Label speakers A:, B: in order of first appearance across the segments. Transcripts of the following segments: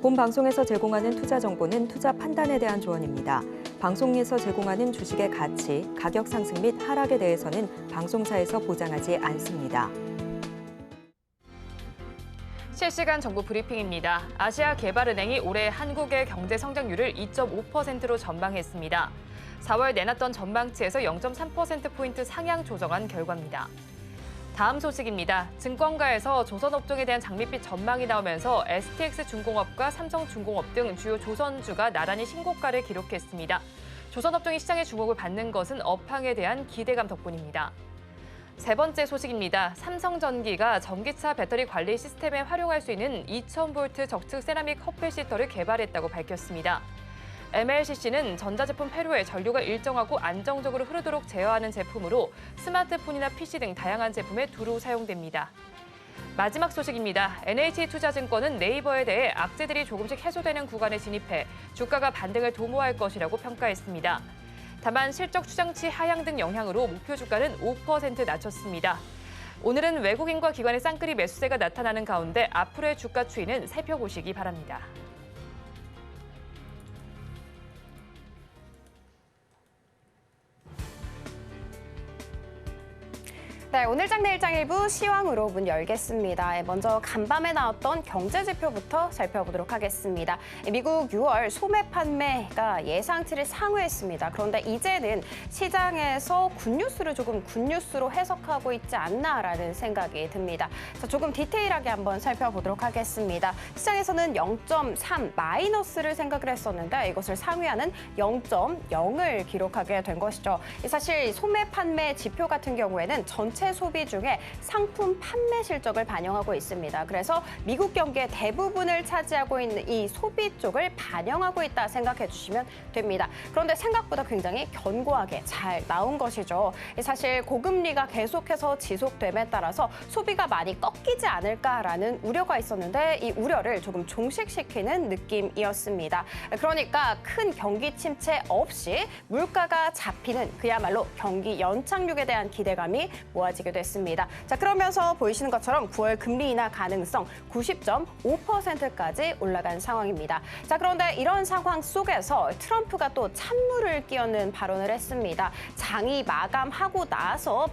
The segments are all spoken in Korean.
A: 본 방송에서 제공하는 투자 정보는 투자 판단에 대한 조언입니다. 방송에서 제공하는 주식의 가치, 가격 상승 및 하락에 대해서는 방송사에서 보장하지 않습니다.
B: 실시간 정부 브리핑입니다. 아시아개발은행이 올해 한국의 경제 성장률을 2.5%로 전망했습니다. 4월 내놨던 전망치에서 0.3%포인트 상향 조정한 결과입니다. 다음 소식입니다. 증권가에서 조선업종에 대한 장밋빛 전망이 나오면서 STX중공업과 삼성중공업 등 주요 조선주가 나란히 신고가를 기록했습니다. 조선업종이 시장의 주목을 받는 것은 업황에 대한 기대감 덕분입니다. 세 번째 소식입니다. 삼성전기가 전기차 배터리 관리 시스템에 활용할 수 있는 2000V 적측 세라믹 커패시터를 개발했다고 밝혔습니다. MLCC는 전자제품 폐로에 전류가 일정하고 안정적으로 흐르도록 제어하는 제품으로 스마트폰이나 PC 등 다양한 제품에 두루 사용됩니다. 마지막 소식입니다. NH투자증권은 네이버에 대해 악재들이 조금씩 해소되는 구간에 진입해 주가가 반등을 도모할 것이라고 평가했습니다. 다만 실적 추정치 하향 등 영향으로 목표 주가는 5% 낮췄습니다. 오늘은 외국인과 기관의 쌍끌이 매수세가 나타나는 가운데 앞으로의 주가 추이는 살펴보시기 바랍니다.
C: 네, 오늘 장내 일장 일부 시황으로 문 열겠습니다. 먼저 간밤에 나왔던 경제 지표부터 살펴보도록 하겠습니다. 미국 6월 소매 판매가 예상치를 상회했습니다. 그런데 이제는 시장에서 굿뉴스를 조금 굿뉴스로 해석하고 있지 않나라는 생각이 듭니다. 자, 조금 디테일하게 한번 살펴보도록 하겠습니다. 시장에서는 0.3 마이너스를 생각을 했었는데 이것을 상회하는 0.0을 기록하게 된 것이죠. 사실 소매 판매 지표 같은 경우에는 전체 소비 중에 상품 판매 실적을 반영하고 있습니다. 그래서 미국 경기의 대부분을 차지하고 있는 이 소비 쪽을 반영하고 있다 생각해 주시면 됩니다. 그런데 생각보다 굉장히 견고하게 잘 나온 것이죠. 사실 고금리가 계속해서 지속됨에 따라서 소비가 많이 꺾이지 않을까라는 우려가 있었는데 이 우려를 조금 종식시키는 느낌이었습니다. 그러니까 큰 경기 침체 없이 물가가 잡히는 그야말로 경기 연착륙에 대한 기대감이 모아지게 됐습니다. 자, 그러면서 보이시는 것처럼 9월 금리 인하 가능성 90.5%까지 올라간 상황입니다. 자, 그런데 이런 상황 속에서 트럼프가 또 찬물을 끼얹는 발언을 했습니다. 장이 마감하고 나서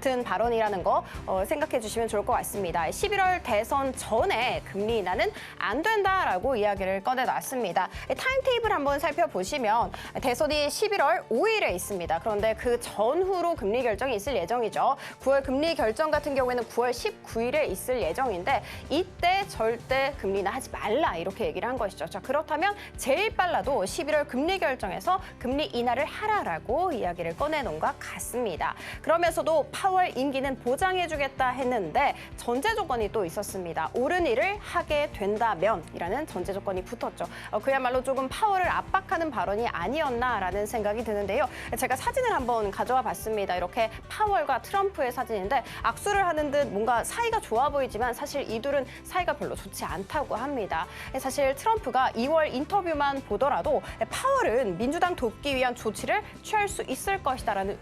C: 뱉은 발언이라는 거 생각해 주시면 좋을 것 같습니다. 11월 대선 전에 금리 인하는 안 된다라고 이야기를 꺼내놨습니다. 타임테이블 한번 살펴보시면 대선이 11월 5일에 있습니다. 그런데 그 전후로 금리 결정이 있을 예정이죠. 9월 금리 결정 같은 경우에는 9월 19일에 있을 예정인데 이때 절대 금리 인하 하지 말라 이렇게 얘기를 한 것이죠. 자, 그렇다면 제일 빨라도 11월 금리 결정에서 금리 인하를 하라라고 이야기를 꺼내놓은 것 같습니다. 그러면서도 파월 임기는 보장해주겠다 했는데 전제 조건이 또 있었습니다. 옳은 일을 하게 된다면이라는 전제 조건이 붙었죠. 그야말로 조금 파월을 압박하는 발언이 아니었나라는 생각이 드는데요. 제가 사진을 한번 가져와 봤습니다. 이렇게 파월과 트럼프의 사진인데 악수를 하는 듯 뭔가 사이가 좋아 보이지만 사실 이 둘은 사이가 별로 좋지 않다고 합니다. 사실 트럼프가 2월 인터뷰만 보더라도 파월은 민주당 돕기 위한 조치를 취할 수 있을 것이다라는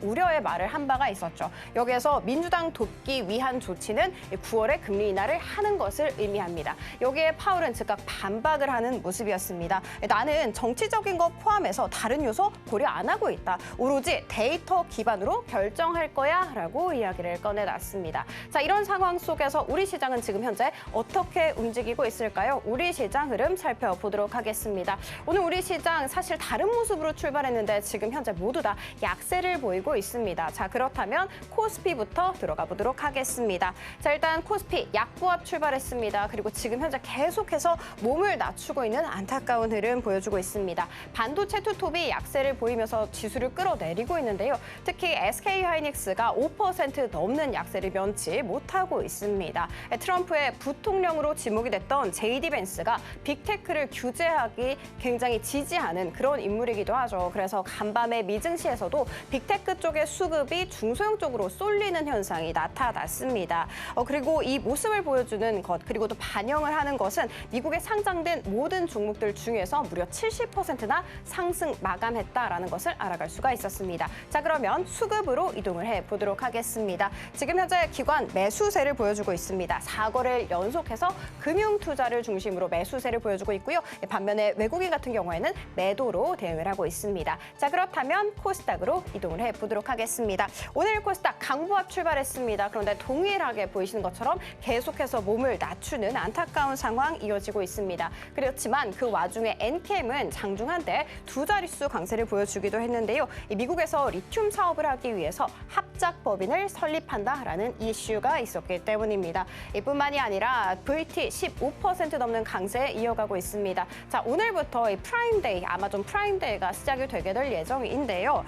C: 우려의 말을 한 바가 있었죠. 여기에서 민주당 돕기 위한 조치는 9월에 금리 인하를 하는 것을 의미합니다. 여기에 파월은 즉각 반박을 하는 모습이었습니다. 나는 정치적인 것 포함해서 다른 요소 고려 안 하고 있다. 오로지 데이터 기반으로 결정할 거야 라고 이야기를 꺼내놨습니다. 자, 이런 상황 속에서 우리 시장은 지금 현재 어떻게 움직이고 있을까요? 우리 시장 흐름 살펴보도록 하겠습니다. 오늘 우리 시장 사실 다른 모습으로 출발했는데 지금 현재 모두 다 약세를 보이고 있습니다. 자, 그렇다면 코스피부터 들어가 보도록 하겠습니다. 자, 일단 코스피 약보합 출발했습니다. 그리고 지금 현재 계속해서 몸을 낮추고 있는 안타까운 흐름 보여주고 있습니다. 반도체 투톱이 약세를 보이면서 지수를 끌어내리고 있는데요. 특히 SK하이닉스가 5% 넘는 약세를 면치 못하고 있습니다. 트럼프의 부통령으로 지목이 됐던 JD벤스가 빅테크를 규제하기 굉장히 지지하는 그런 인물이기도 하죠. 그래서 간밤에 미증시에서도 빅테크 쪽의 수급이 중소 중소형 쪽으로 쏠리는 현상이 나타났습니다. 그리고 이 모습을 보여주는 것, 그리고 또 반영을 하는 것은 미국에 상장된 모든 종목들 중에서 무려 70%나 상승 마감했다라는 것을 알아갈 수가 있었습니다. 자, 그러면 수급으로 이동을 해보도록 하겠습니다. 지금 현재 기관 매수세를 보여주고 있습니다. 4거래일 연속해서 금융투자를 중심으로 매수세를 보여주고 있고요. 반면에 외국인 같은 경우에는 매도로 대응을 하고 있습니다. 자, 그렇다면 코스닥으로 이동을 해보도록 하겠습니다. 오늘 코스닥 강보합 출발했습니다. 그런데 동일하게 보이시는 것처럼 계속해서 몸을 낮추는 안타까운 상황 이어지고 있습니다. 그렇지만 그 와중에 엔캠은 장중한데 두 자릿수 강세를 보여주기도 했는데요. 미국에서 리튬 사업을 하기 위해서 합작법인을 설립한다라는 이슈가 있었기 때문입니다. 이뿐만이 아니라 VT 15% 넘는 강세 이어가고 있습니다. 자, 오늘부터 이 프라임데이, 아마존 프라임데이가 시작이 되게 될 예정인데요.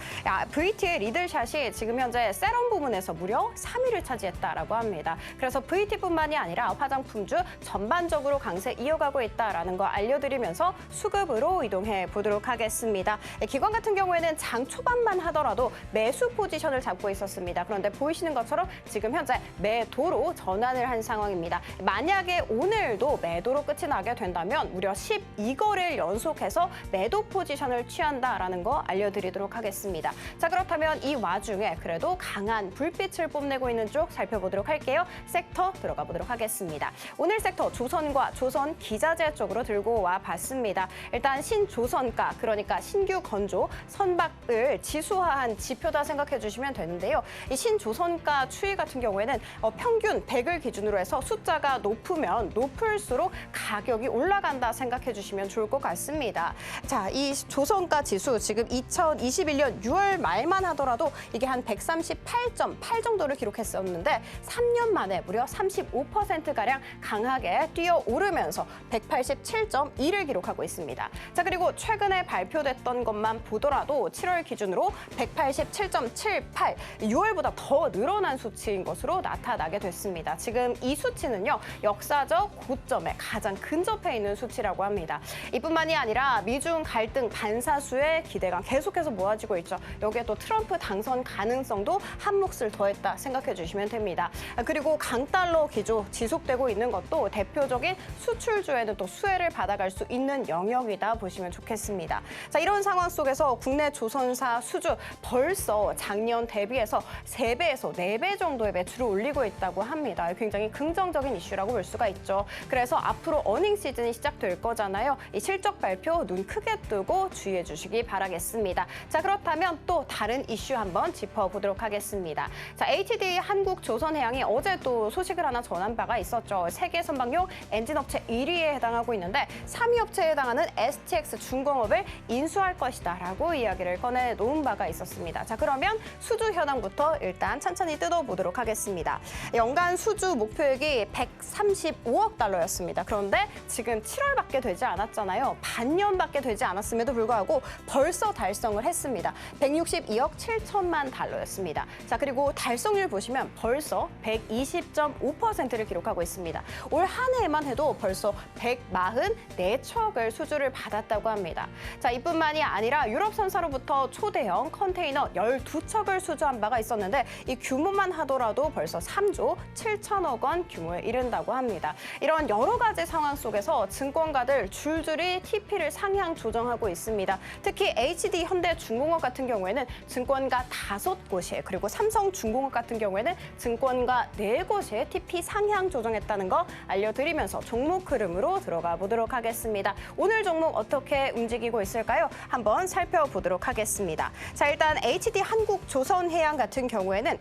C: VT의 리들샷이 지금 현재 세럼 부문에서 무려 3위를 차지했다라고 합니다. 그래서 VT뿐만이 아니라 화장품주 전반적으로 강세 이어가고 있다라는 거 알려드리면서 수급으로 이동해 보도록 하겠습니다. 기관 같은 경우에는 장 초반만 하더라도 매수 포지션을 잡고 있었습니다. 그런데 보이시는 것처럼 지금 현재 매도로 전환을 한 상황입니다. 만약에 오늘도 매도로 끝이 나게 된다면 무려 12거래일 연속해서 매도 포지션을 취한다라는 거 알려드리도록 하겠습니다. 자, 그렇다면 이 와중에 그래도 강한 불빛을 뽐내고 있는 쪽 살펴보도록 할게요. 섹터 들어가 보도록 하겠습니다. 오늘 섹터 조선과 조선 기자재 쪽으로 들고 와 봤습니다. 일단 신조선가, 그러니까 신규 건조 선박을 지수화한 지표다 생각해 주시면 되는데요. 이 신조선가 추이 같은 경우에는 평균 100을 기준으로 해서 숫자가 높으면 높을수록 가격이 올라간다 생각해 주시면 좋을 것 같습니다. 자, 이 조선가 지수 지금 2021년 6월 말만 하더라도 이게 한 138.8 정도를 기록했었는데 3년 만에 무려 35%가량 강하게 뛰어오르면서 187.2를 기록하고 있습니다. 자, 그리고 최근에 발표됐던 것만 보더라도 7월 기준으로 187.78, 6월보다 더 늘어난 수치인 것으로 나타나게 됐습니다. 지금 이 수치는요, 역사적 고점에 가장 근접해 있는 수치라고 합니다. 이뿐만이 아니라 미중 갈등 반사수의 기대감 계속해서 모아지고 있죠. 여기에 또 트럼프 당선 가능성도 한 몫을 더했다 생각해 주시면 됩니다. 그리고 강달러 기조 지속되고 있는 것도 대표적인 수출주에는 또 수혜를 받아갈 수 있는 영역이다 보시면 좋겠습니다. 자, 이런 상황 속에서 국내 조선사 수주 벌써 작년 대비해서 3배에서 4배 정도의 매출을 올리고 있다고 합니다. 굉장히 긍정적인 이슈라고 볼 수가 있죠. 그래서 앞으로 어닝 시즌이 시작될 거잖아요. 이 실적 발표 눈 크게 뜨고 주의해 주시기 바라겠습니다. 자, 그렇다면 또 다른 이슈 한번 짚어보도록 하겠습니다. 자, HDI 한국조선해양이 어제 또 소식을 하나 전한 바가 있었죠. 세계 선박용 엔진업체 1위에 해당하고 있는데 3위 업체에 해당하는 STX 중공업을 인수할 것이다라고 이야기를 꺼내놓은 바가 있었습니다. 자, 그러면 수주 현황부터 일단 천천히 뜯어보도록 하겠습니다. 연간 수주 목표액이 135억 달러였습니다. 그런데 지금 7월밖에 되지 않았잖아요. 반년밖에 되지 않았음에도 불구하고 벌써 달성을 했습니다. 162억 7천만 달러였습니다. 자, 그리고 달성률 보시면 벌써 120.5%를 기록하고 있습니다. 올 한 해만 해도 벌써 144척을 수주를 받았다고 합니다. 자, 이뿐만이 아니라 유럽 선사로부터 초대형 컨테이너 12척을 수주한 바가 있었는데 이 규모만 하더라도 벌써 3조 7천억 원 규모에 이른다고 합니다. 이런 여러 가지 상황 속에서 증권가들 줄줄이 TP를 상향 조정하고 있습니다. 특히 HD 현대중공업 같은 경우에는 증권가 5곳이, 그리고 삼성중공업 같은 경우에는 증권가 4곳이 TP 상향 조정했다는 거 알려드리면서 종목 흐름으로 들어가 보도록 하겠습니다. 오늘 종목 어떻게 움직이고 있을까요? 한번 살펴보도록 하겠습니다. 자, 일단 HD 한국조선해양 같은 경우에는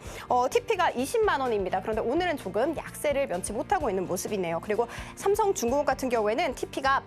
C: TP가 20만 원입니다. 그런데 오늘은 조금 약세를 면치 못하고 있는 모습이네요. 그리고 삼성중공업 같은 경우에는 TP가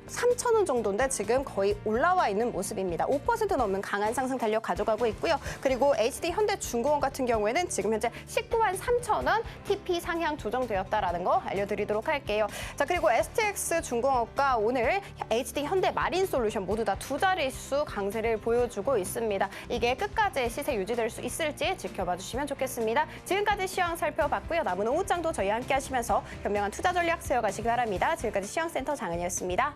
C: 13,000원 정도인데 지금 거의 올라와 있는 모습입니다. 5% 넘는 강한 상승 달력 가져가고 있고요. 그리고 HD 현대중공업 같은 경우에는 지금 현재 19만 3,000원 TP 상향 조정되었다라는 거 알려드리도록 할게요. 자, 그리고 STX 중공업과 오늘 HD 현대 마린솔루션 모두 다 두 자릿수 강세를 보여주고 있습니다. 이게 끝까지 시세 유지될 수 있을지 지켜봐 주시면 좋겠습니다. 지금까지 시황 살펴봤고요. 남은 오후장도 저희와 함께 하시면서 현명한 투자 전략 세워가시기 바랍니다. 지금까지 시황센터 장은이었습니다.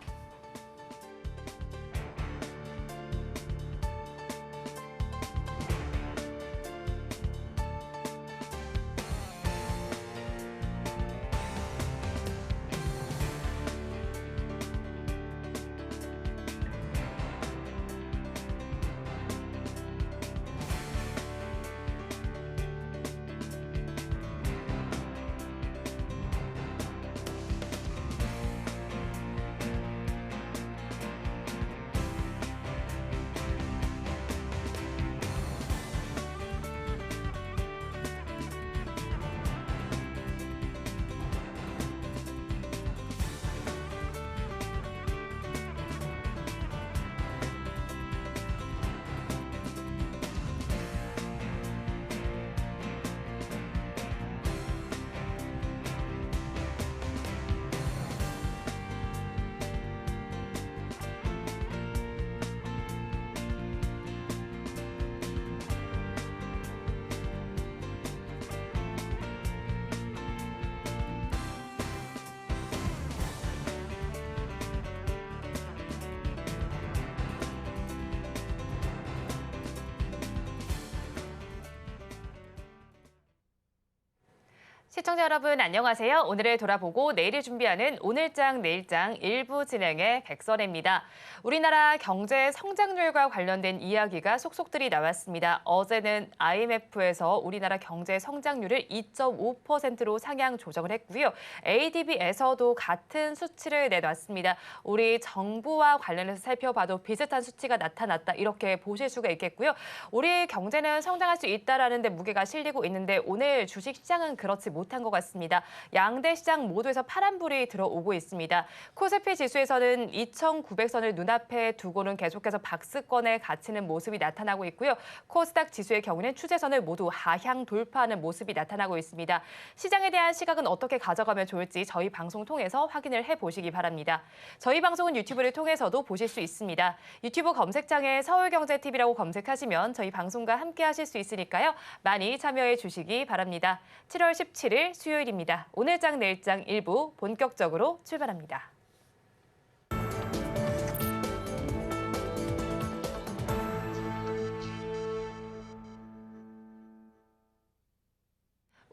B: 시청자 여러분 안녕하세요. 오늘을 돌아보고 내일을 준비하는 오늘장 내일장 일부 진행의 백선혜입니다. 우리나라 경제 성장률과 관련된 이야기가 속속들이 나왔습니다. 어제는 IMF에서 우리나라 경제 성장률을 2.5%로 상향 조정을 했고요. ADB에서도 같은 수치를 내놨습니다. 우리 정부와 관련해서 살펴봐도 비슷한 수치가 나타났다 이렇게 보실 수가 있겠고요. 우리 경제는 성장할 수 있다라는 데 무게가 실리고 있는데 오늘 주식시장은 그렇지 못한 것 같습니다. 양대 시장 모두에서 파란불이 들어오고 있습니다. 코스피 지수에서는 2,900선을 눈앞에 두고는 계속해서 박스권에 갇히는 모습이 나타나고 있고요. 코스닥 지수의 경우는 추세선을 모두 하향 돌파하는 모습이 나타나고 있습니다. 시장에 대한 시각은 어떻게 가져가면 좋을지 저희 방송 통해서 확인을 해보시기 바랍니다. 저희 방송은 유튜브를 통해서도 보실 수 있습니다. 유튜브 검색창에 서울경제TV라고 검색하시면 저희 방송과 함께 하실 수 있으니까요. 많이 참여해 주시기 바랍니다. 7월 17일 수요일입니다. 오늘장 내일장 일부 본격적으로 출발합니다.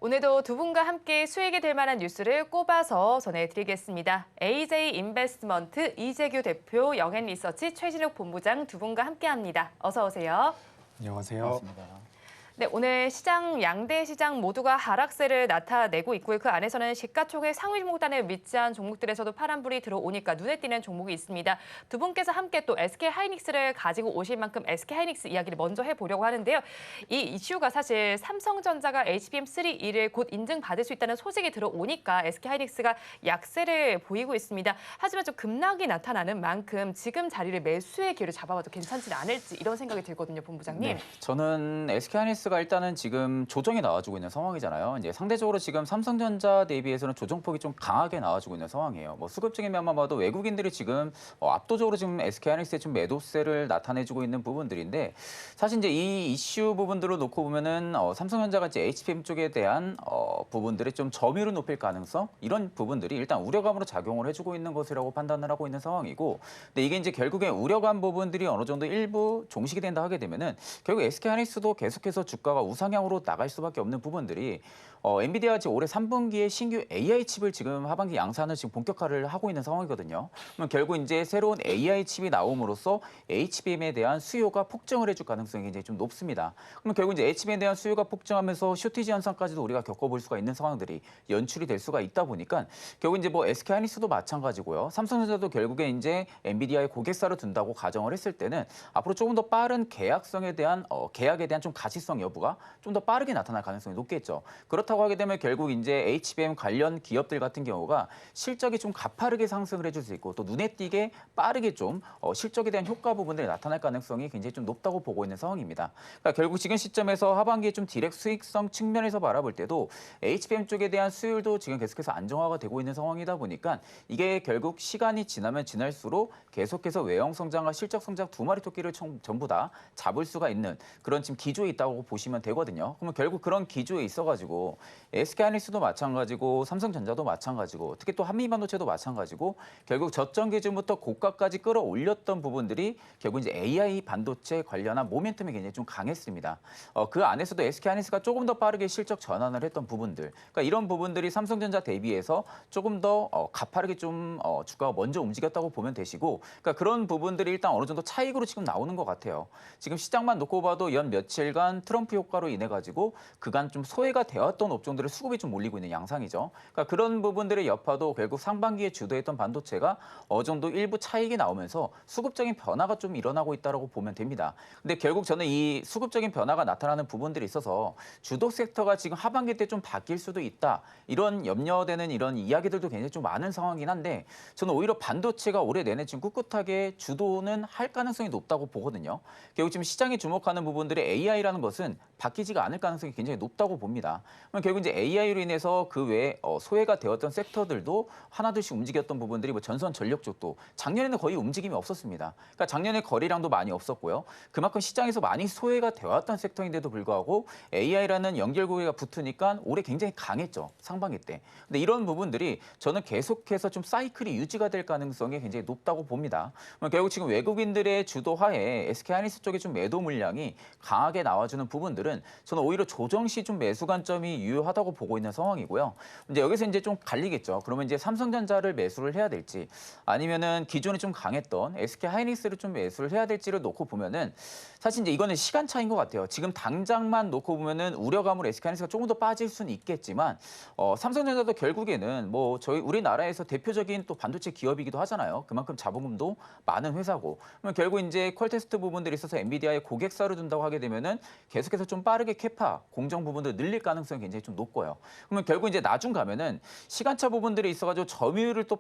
B: 오늘도 두 분과 함께 수익이 될 만한 뉴스를 꼽아서 전해드리겠습니다. AJ인베스트먼트 이재규 대표, 영앤리서치 최진욱 본부장 두 분과 함께합니다. 어서 오세요.
D: 안녕하세요.
E: 반갑습니다.
B: 네, 오늘 시장 양대 시장 모두가 하락세를 나타내고 있고요. 그 안에서는 시가총액 상위 종목단에 위치한 종목들에서도 파란불이 들어오니까 눈에 띄는 종목이 있습니다. 두 분께서 함께 또 SK하이닉스를 가지고 오실 만큼 SK하이닉스 이야기를 먼저 해보려고 하는데요. 이 이슈가 사실 삼성전자가 HBM3E를 곧 인증받을 수 있다는 소식이 들어오니까 SK하이닉스가 약세를 보이고 있습니다. 하지만 좀 급락이 나타나는 만큼 지금 자리를 매수의 기회를 잡아봐도 괜찮지는 않을지 이런 생각이 들거든요, 본부장님.
E: 네, 저는 SK하이닉스가 일단은 지금 조정이 나와주고 있는 상황이잖아요. 이제 상대적으로 지금 삼성전자 대비해서는 조정폭이 좀 강하게 나와주고 있는 상황이에요. 뭐 수급적인 면만 봐도 외국인들이 지금 압도적으로 지금 SK하이닉스에 좀 매도세를 나타내주고 있는 부분들인데 사실 이제 이 이슈 부분들을 놓고 보면은 삼성전자가 이제 HBM 쪽에 대한 부분들이 좀 점유율을 높일 가능성 이런 부분들이 일단 우려감으로 작용을 해주고 있는 것이라고 판단을 하고 있는 상황이고, 근데 이게 이제 결국에 우려감 부분들이 어느 정도 일부 종식이 된다 하게 되면은 결국 SK하이닉스도 계속해서 주가가 우상향으로 나갈 수밖에 없는 부분들이 엔비디아가 지금 올해 3분기에 신규 AI 칩을 지금 하반기 양산을 지금 본격화를 하고 있는 상황이거든요. 그러면 결국 이제 새로운 AI 칩이 나옴으로써 HBM에 대한 수요가 폭증을 해줄 가능성이 굉장히 좀 높습니다. 그러면 결국 이제 HBM에 대한 수요가 폭증하면서 쇼티지 현상까지도 우리가 겪어볼 수가 있는 상황들이 연출이 될 수가 있다 보니까 결국 이제 뭐 SK하이닉스도 마찬가지고요. 삼성전자도 결국에 이제 엔비디아의 고객사를 둔다고 가정을 했을 때는 앞으로 조금 더 빠른 계약성에 대한 계약에 대한 좀 가치성 여부가 좀 더 빠르게 나타날 가능성이 높겠죠. 그렇다고 하게 되면 결국 이제 HBM 관련 기업들 같은 경우가 실적이 좀 가파르게 상승을 해줄 수 있고 또 눈에 띄게 빠르게 좀 실적에 대한 효과 부분들이 나타날 가능성이 굉장히 좀 높다고 보고 있는 상황입니다. 그러니까 결국 지금 시점에서 하반기에 좀 디렉 수익성 측면에서 바라볼 때도 HBM 쪽에 대한 수율도 지금 계속해서 안정화가 되고 있는 상황이다 보니까 이게 결국 시간이 지나면 지날수록 계속해서 외형 성장과 실적 성장 두 마리 토끼를 전부 다 잡을 수가 있는 그런 지금 기조에 있다고 보시면 되거든요. 그러면 결국 그런 기조에 있어가지고 SK하이닉스도 마찬가지고 삼성전자도 마찬가지고 특히 또 한미반도체도 마찬가지고 결국 저점 기준부터 고가까지 끌어올렸던 부분들이 결국 이제 AI 반도체 관련한 모멘텀이 굉장히 좀 강했습니다. 그 안에서도 SK하이닉스가 조금 더 빠르게 실적 전환을 했던 부분들, 그러니까 이런 부분들이 삼성전자 대비해서 조금 더 가파르게 좀 주가가 먼저 움직였다고 보면 되시고, 그러니까 그런 부분들이 일단 어느 정도 차익으로 지금 나오는 것 같아요. 지금 시장만 놓고 봐도 연 며칠간 트럼프 효과로 인해 가지고 그간 좀 소외가 되었던 업종들의 수급이 좀 몰리고 있는 양상이죠. 그러니까 그런 부분들의 여파도 결국 상반기에 주도했던 반도체가 어느 정도 일부 차익이 나오면서 수급적인 변화가 좀 일어나고 있다고 보면 됩니다. 근데 결국 저는 이 수급적인 변화가 나타나는 부분들이 있어서 주도 섹터가 지금 하반기 때 좀 바뀔 수도 있다. 이런 염려되는 이런 이야기들도 굉장히 좀 많은 상황이긴 한데 저는 오히려 반도체가 올해 내내 지금 꿋꿋하게 주도는 할 가능성이 높다고 보거든요. 결국 지금 시장이 주목하는 부분들의 AI라는 것은 바뀌지가 않을 가능성이 굉장히 높다고 봅니다. 그럼 결국 이제 AI로 인해서 그 외에 소외가 되었던 섹터들도 하나둘씩 움직였던 부분들이 뭐 전선 전력 쪽도 작년에는 거의 움직임이 없었습니다. 그러니까 작년에 거래량도 많이 없었고요. 그만큼 시장에서 많이 소외가 되었던 섹터인데도 불구하고 AI라는 연결고리가 붙으니까 올해 굉장히 강했죠. 상반기 때. 근데 이런 부분들이 저는 계속해서 좀 사이클이 유지가 될 가능성이 굉장히 높다고 봅니다. 결국 지금 외국인들의 주도하에 SK하이닉스 쪽에 좀 매도 물량이 강하게 나와주는 부분들은 저는 오히려 조정 시 좀 매수 관점이 유효하다고 보고 있는 상황이고요. 이제 여기서 이제 좀 갈리겠죠. 그러면 이제 삼성전자를 매수를 해야 될지 아니면은 기존에 좀 강했던 SK 하이닉스를 좀 매수를 해야 될지를 놓고 보면은 사실 이제 이거는 시간 차이인 것 같아요. 지금 당장만 놓고 보면은 우려감으로 SK 하이닉스가 조금 더 빠질 수는 있겠지만 삼성전자도 결국에는 뭐 저희 우리나라에서 대표적인 또 반도체 기업이기도 하잖아요. 그만큼 자본금도 많은 회사고 그러면 결국 이제 퀄테스트 부분들이 있어서 엔비디아에 고객사를 둔다고 하게 되면은 계속해서 좀 빠르게 캐파 공정 부분들 늘릴 가능성이 굉장히 좀 높고요. 그러면 결국 이제 나중 가면은 시간차 부분들이 있어가지고 점유율을 또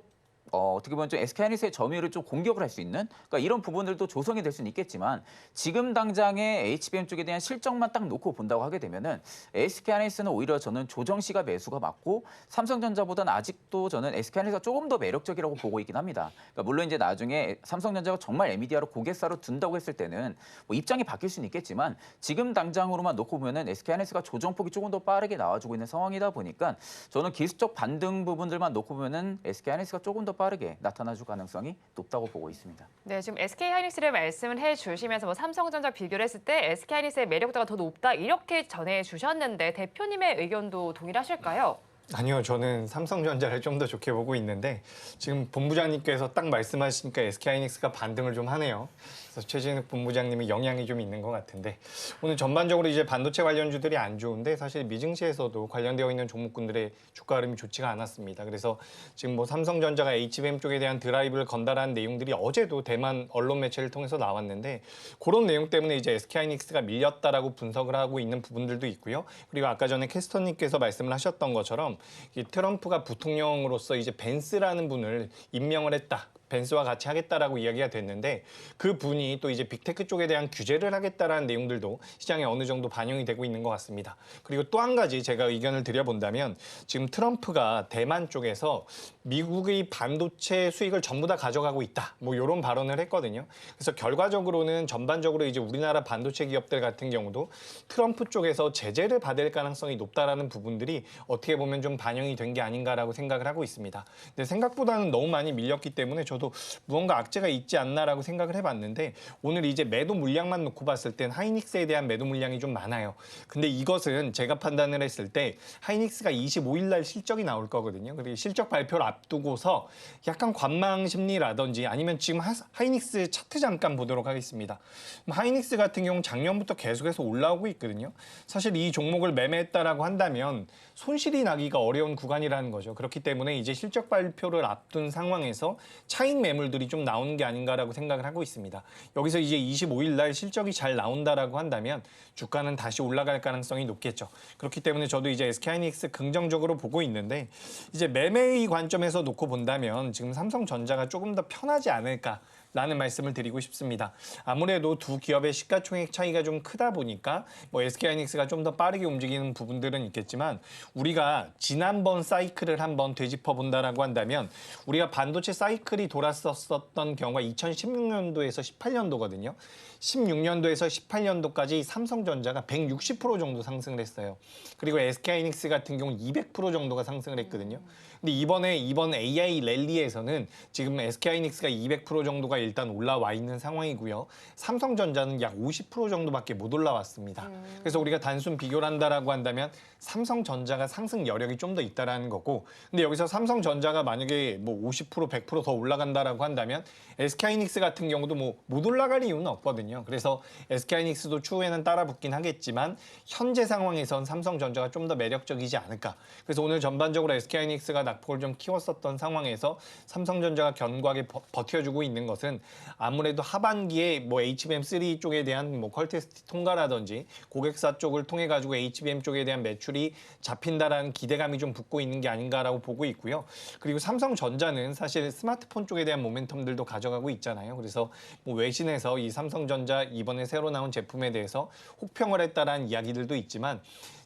E: 어떻게 보면 좀 SK 하이닉스의 점유율을 좀 공격을 할 수 있는 그러니까 이런 부분들도 조성이 될 수는 있겠지만 지금 당장의 HBM 쪽에 대한 실적만 딱 놓고 본다고 하게 되면은 SK 하이닉스는 오히려 저는 조정 시가 매수가 맞고 삼성전자보다는 아직도 저는 SK 하이닉스가 조금 더 매력적이라고 보고 있긴 합니다. 그러니까 물론 이제 나중에 삼성전자가 정말 엔비디아로 고객사로 둔다고 했을 때는 뭐 입장이 바뀔 수는 있겠지만 지금 당장으로만 놓고 보면은 SK 하이닉스가 조정폭이 조금 더 빠르게 나와주고 있는 상황이다 보니까 저는 기술적 반등 부분들만 놓고 보면은 SK 하이닉스가 조금 더 빠르게 나타나줄 가능성이 높다고 보고 있습니다.
B: 네, 지금 SK 하이닉스를 말씀을 해주시면서 뭐 삼성전자 비교를 했을 때 SK 하이닉스의 매력도가 더 높다 이렇게 전해주셨는데 대표님의 의견도 동일하실까요?
D: 아니요, 저는 삼성전자를 좀 더 좋게 보고 있는데 지금 본부장님께서 딱 말씀하시니까 SK하이닉스가 반등을 좀 하네요. 그래서 최진욱 본부장님이 영향이 좀 있는 것 같은데 오늘 전반적으로 이제 반도체 관련주들이 안 좋은데 사실 미증시에서도 관련되어 있는 종목군들의 주가 흐름이 좋지가 않았습니다. 그래서 지금 뭐 삼성전자가 HBM 쪽에 대한 드라이브를 건달한 내용들이 어제도 대만 언론 매체를 통해서 나왔는데 그런 내용 때문에 이제 SK하이닉스가 밀렸다라고 분석을 하고 있는 부분들도 있고요. 그리고 아까 전에 캐스터님께서 말씀을 하셨던 것처럼 이 트럼프가 부통령으로서 이제 벤스라는 분을 임명을 했다. 벤스와 같이 하겠다라고 이야기가 됐는데 그 분이 또 이제 빅테크 쪽에 대한 규제를 하겠다라는 내용들도 시장에 어느 정도 반영이 되고 있는 것 같습니다. 그리고 또 한 가지 제가 의견을 드려본다면 지금 트럼프가 대만 쪽에서 미국의 반도체 수익을 전부 다 가져가고 있다. 뭐 이런 발언을 했거든요. 그래서 결과적으로는 전반적으로 이제 우리나라 반도체 기업들 같은 경우도 트럼프 쪽에서 제재를 받을 가능성이 높다라는 부분들이 어떻게 보면 좀 반영이 된 게 아닌가라고 생각을 하고 있습니다. 근데 생각보다는 너무 많이 밀렸기 때문에 저도 무언가 악재가 있지 않나라고 생각을 해봤는데 오늘 이제 매도 물량만 놓고 봤을 땐 하이닉스에 대한 매도 물량이 좀 많아요. 근데 이것은 제가 판단을 했을 때 하이닉스가 25일 날 실적이 나올 거거든요. 그리고 실적 발표를 앞두고서 약간 관망 심리라든지 아니면 지금 하이닉스 차트 잠깐 보도록 하겠습니다. 하이닉스 같은 경우는 작년부터 계속해서 올라오고 있거든요. 사실 이 종목을 매매했다라고 한다면 손실이 나기가 어려운 구간이라는 거죠. 그렇기 때문에 이제 실적 발표를 앞둔 상황에서 차익 매물들이 좀 나오는 게 아닌가라고 생각을 하고 있습니다. 여기서 이제 25일 날 실적이 잘 나온다라고 한다면 주가는 다시 올라갈 가능성이 높겠죠. 그렇기 때문에 저도 이제 SK하이닉스 긍정적으로 보고 있는데 이제 매매의 관점에서 놓고 본다면 지금 삼성전자가 조금 더 편하지 않을까 라는 말씀을 드리고 싶습니다. 아무래도 두 기업의 시가총액 차이가 좀 크다 보니까 뭐 SK하이닉스가 좀 더 빠르게 움직이는 부분들은 있겠지만 우리가 지난번 사이클을 한번 되짚어 본다라고 한다면 우리가 반도체 사이클이 돌았었던 경우가 2016년도에서 18년도거든요. 16년도에서 18년도까지 삼성전자가 160% 정도 상승을 했어요. 그리고 SK하이닉스 같은 경우 200% 정도가 상승을 했거든요. 근데 이번 AI 랠리에서는 지금 SK하이닉스가 200% 정도가 일단 올라와 있는 상황이고요. 삼성전자는 약 50% 정도밖에 못 올라왔습니다. 그래서 우리가 단순 비교를 한다라고 한다면 삼성전자가 상승 여력이 좀 더 있다라는 거고, 근데 여기서 삼성전자가 만약에 뭐 50%, 100% 더 올라간다라고 한다면 SK하이닉스 같은 경우도 뭐 못 올라갈 이유는 없거든요. 그래서 SK하이닉스도 추후에는 따라 붙긴 하겠지만 현재 상황에선 삼성전자가 좀 더 매력적이지 않을까. 그래서 오늘 전반적으로 SK하이닉스가 낙폭을 좀 키웠었던 상황에서 삼성전자가 견고하게 버텨주고 있는 것은 아무래도 하반기에 뭐 HBM3 쪽에 대한 뭐 퀄테스트 통과라든지 고객사 쪽을 통해 가지고 HBM 쪽에 대한 매출이 잡힌다라는 기대감이 좀 붙고 있는 게 아닌가라고 보고 있고요. 그리고 삼성전자는 사실 스마트폰 쪽에 대한 모멘텀들도 가져가고 있잖아요. 그래서 뭐 외신에서 이 삼성전자 이번에 새로 나온 제품에 대해서 혹평을 했다라는 이야기들도 있지만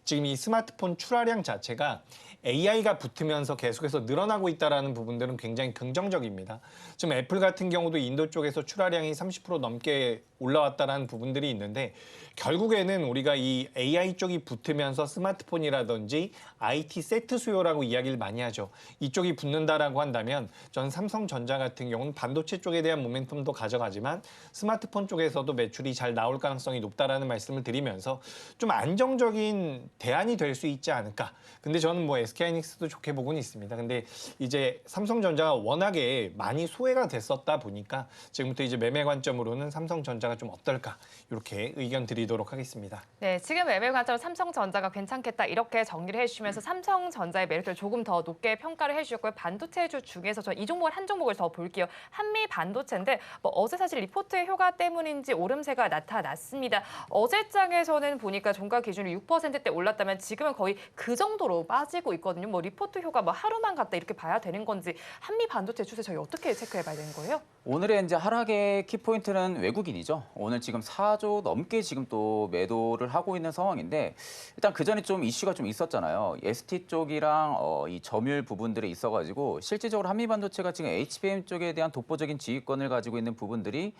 D: 지금 이 스마트폰 출하량 자체가 AI가 붙으면서 계속해서 늘어나고 있다는 부분들은 굉장히 긍정적입니다. 지금 애플 같은 경우도 인도 쪽에서 출하량이 30% 넘게 올라왔다는 부분들이 있는데 결국에는 우리가 이 AI 쪽이 붙으면서 스마트폰이라든지 IT 세트 수요라고 이야기를 많이 하죠. 이쪽이 붙는다라고 한다면 전 삼성전자 같은 경우는 반도체 쪽에 대한 모멘텀도 가져가지만 스마트폰 쪽에서도 매출이 잘 나올 가능성이 높다라는 말씀을 드리면서 좀 안정적인 대안이 될 수 있지 않을까. 근데 저는 뭐 SK하이닉스도 좋게 보고는 있습니다. 근데 이제 삼성전자가 워낙에 많이 소외가 됐었다 보니까 지금부터 이제 매매 관점으로는 삼성전자가 좀 어떨까 이렇게 의견 드리도록 하겠습니다.
B: 네, 지금 매매 관점 삼성전자가 괜찮겠다 이렇게 정리를 해주시면서 삼성전자의 메리트를 조금 더 높게 평가를 해주셨고요. 반도체주 중에서 저 이 종목을 한 종목을 더 볼게요. 한미 반도체인데 뭐 어제 사실 리포트의 효과 때문인지 오름세가 나타났습니다. 어제장에서는 보니까 종가 기준으로 6%대 올랐다면 지금은 거의 그 정도로 빠지고 있거든요. 뭐 리포트 효과 뭐 하루만 갔다 이렇게 봐야 되는 건지 한미 반도체 추세 저희 어떻게 체크해봐야 되는 거예요?
E: 오늘의 이제 하락의 키포인트는 외국인이죠. 오늘 지금 4조 넘게 지금 또 매도를 하고 있는 상황인데 일단 그 전에 좀 이슈가 좀 있었잖아요. ST 쪽이랑 이 점유율 부분들이 있어가지고 실질적으로 한미반도체가 지금 HBM 쪽에 대한 독보적인 지휘권을 가지고 있는 부분들이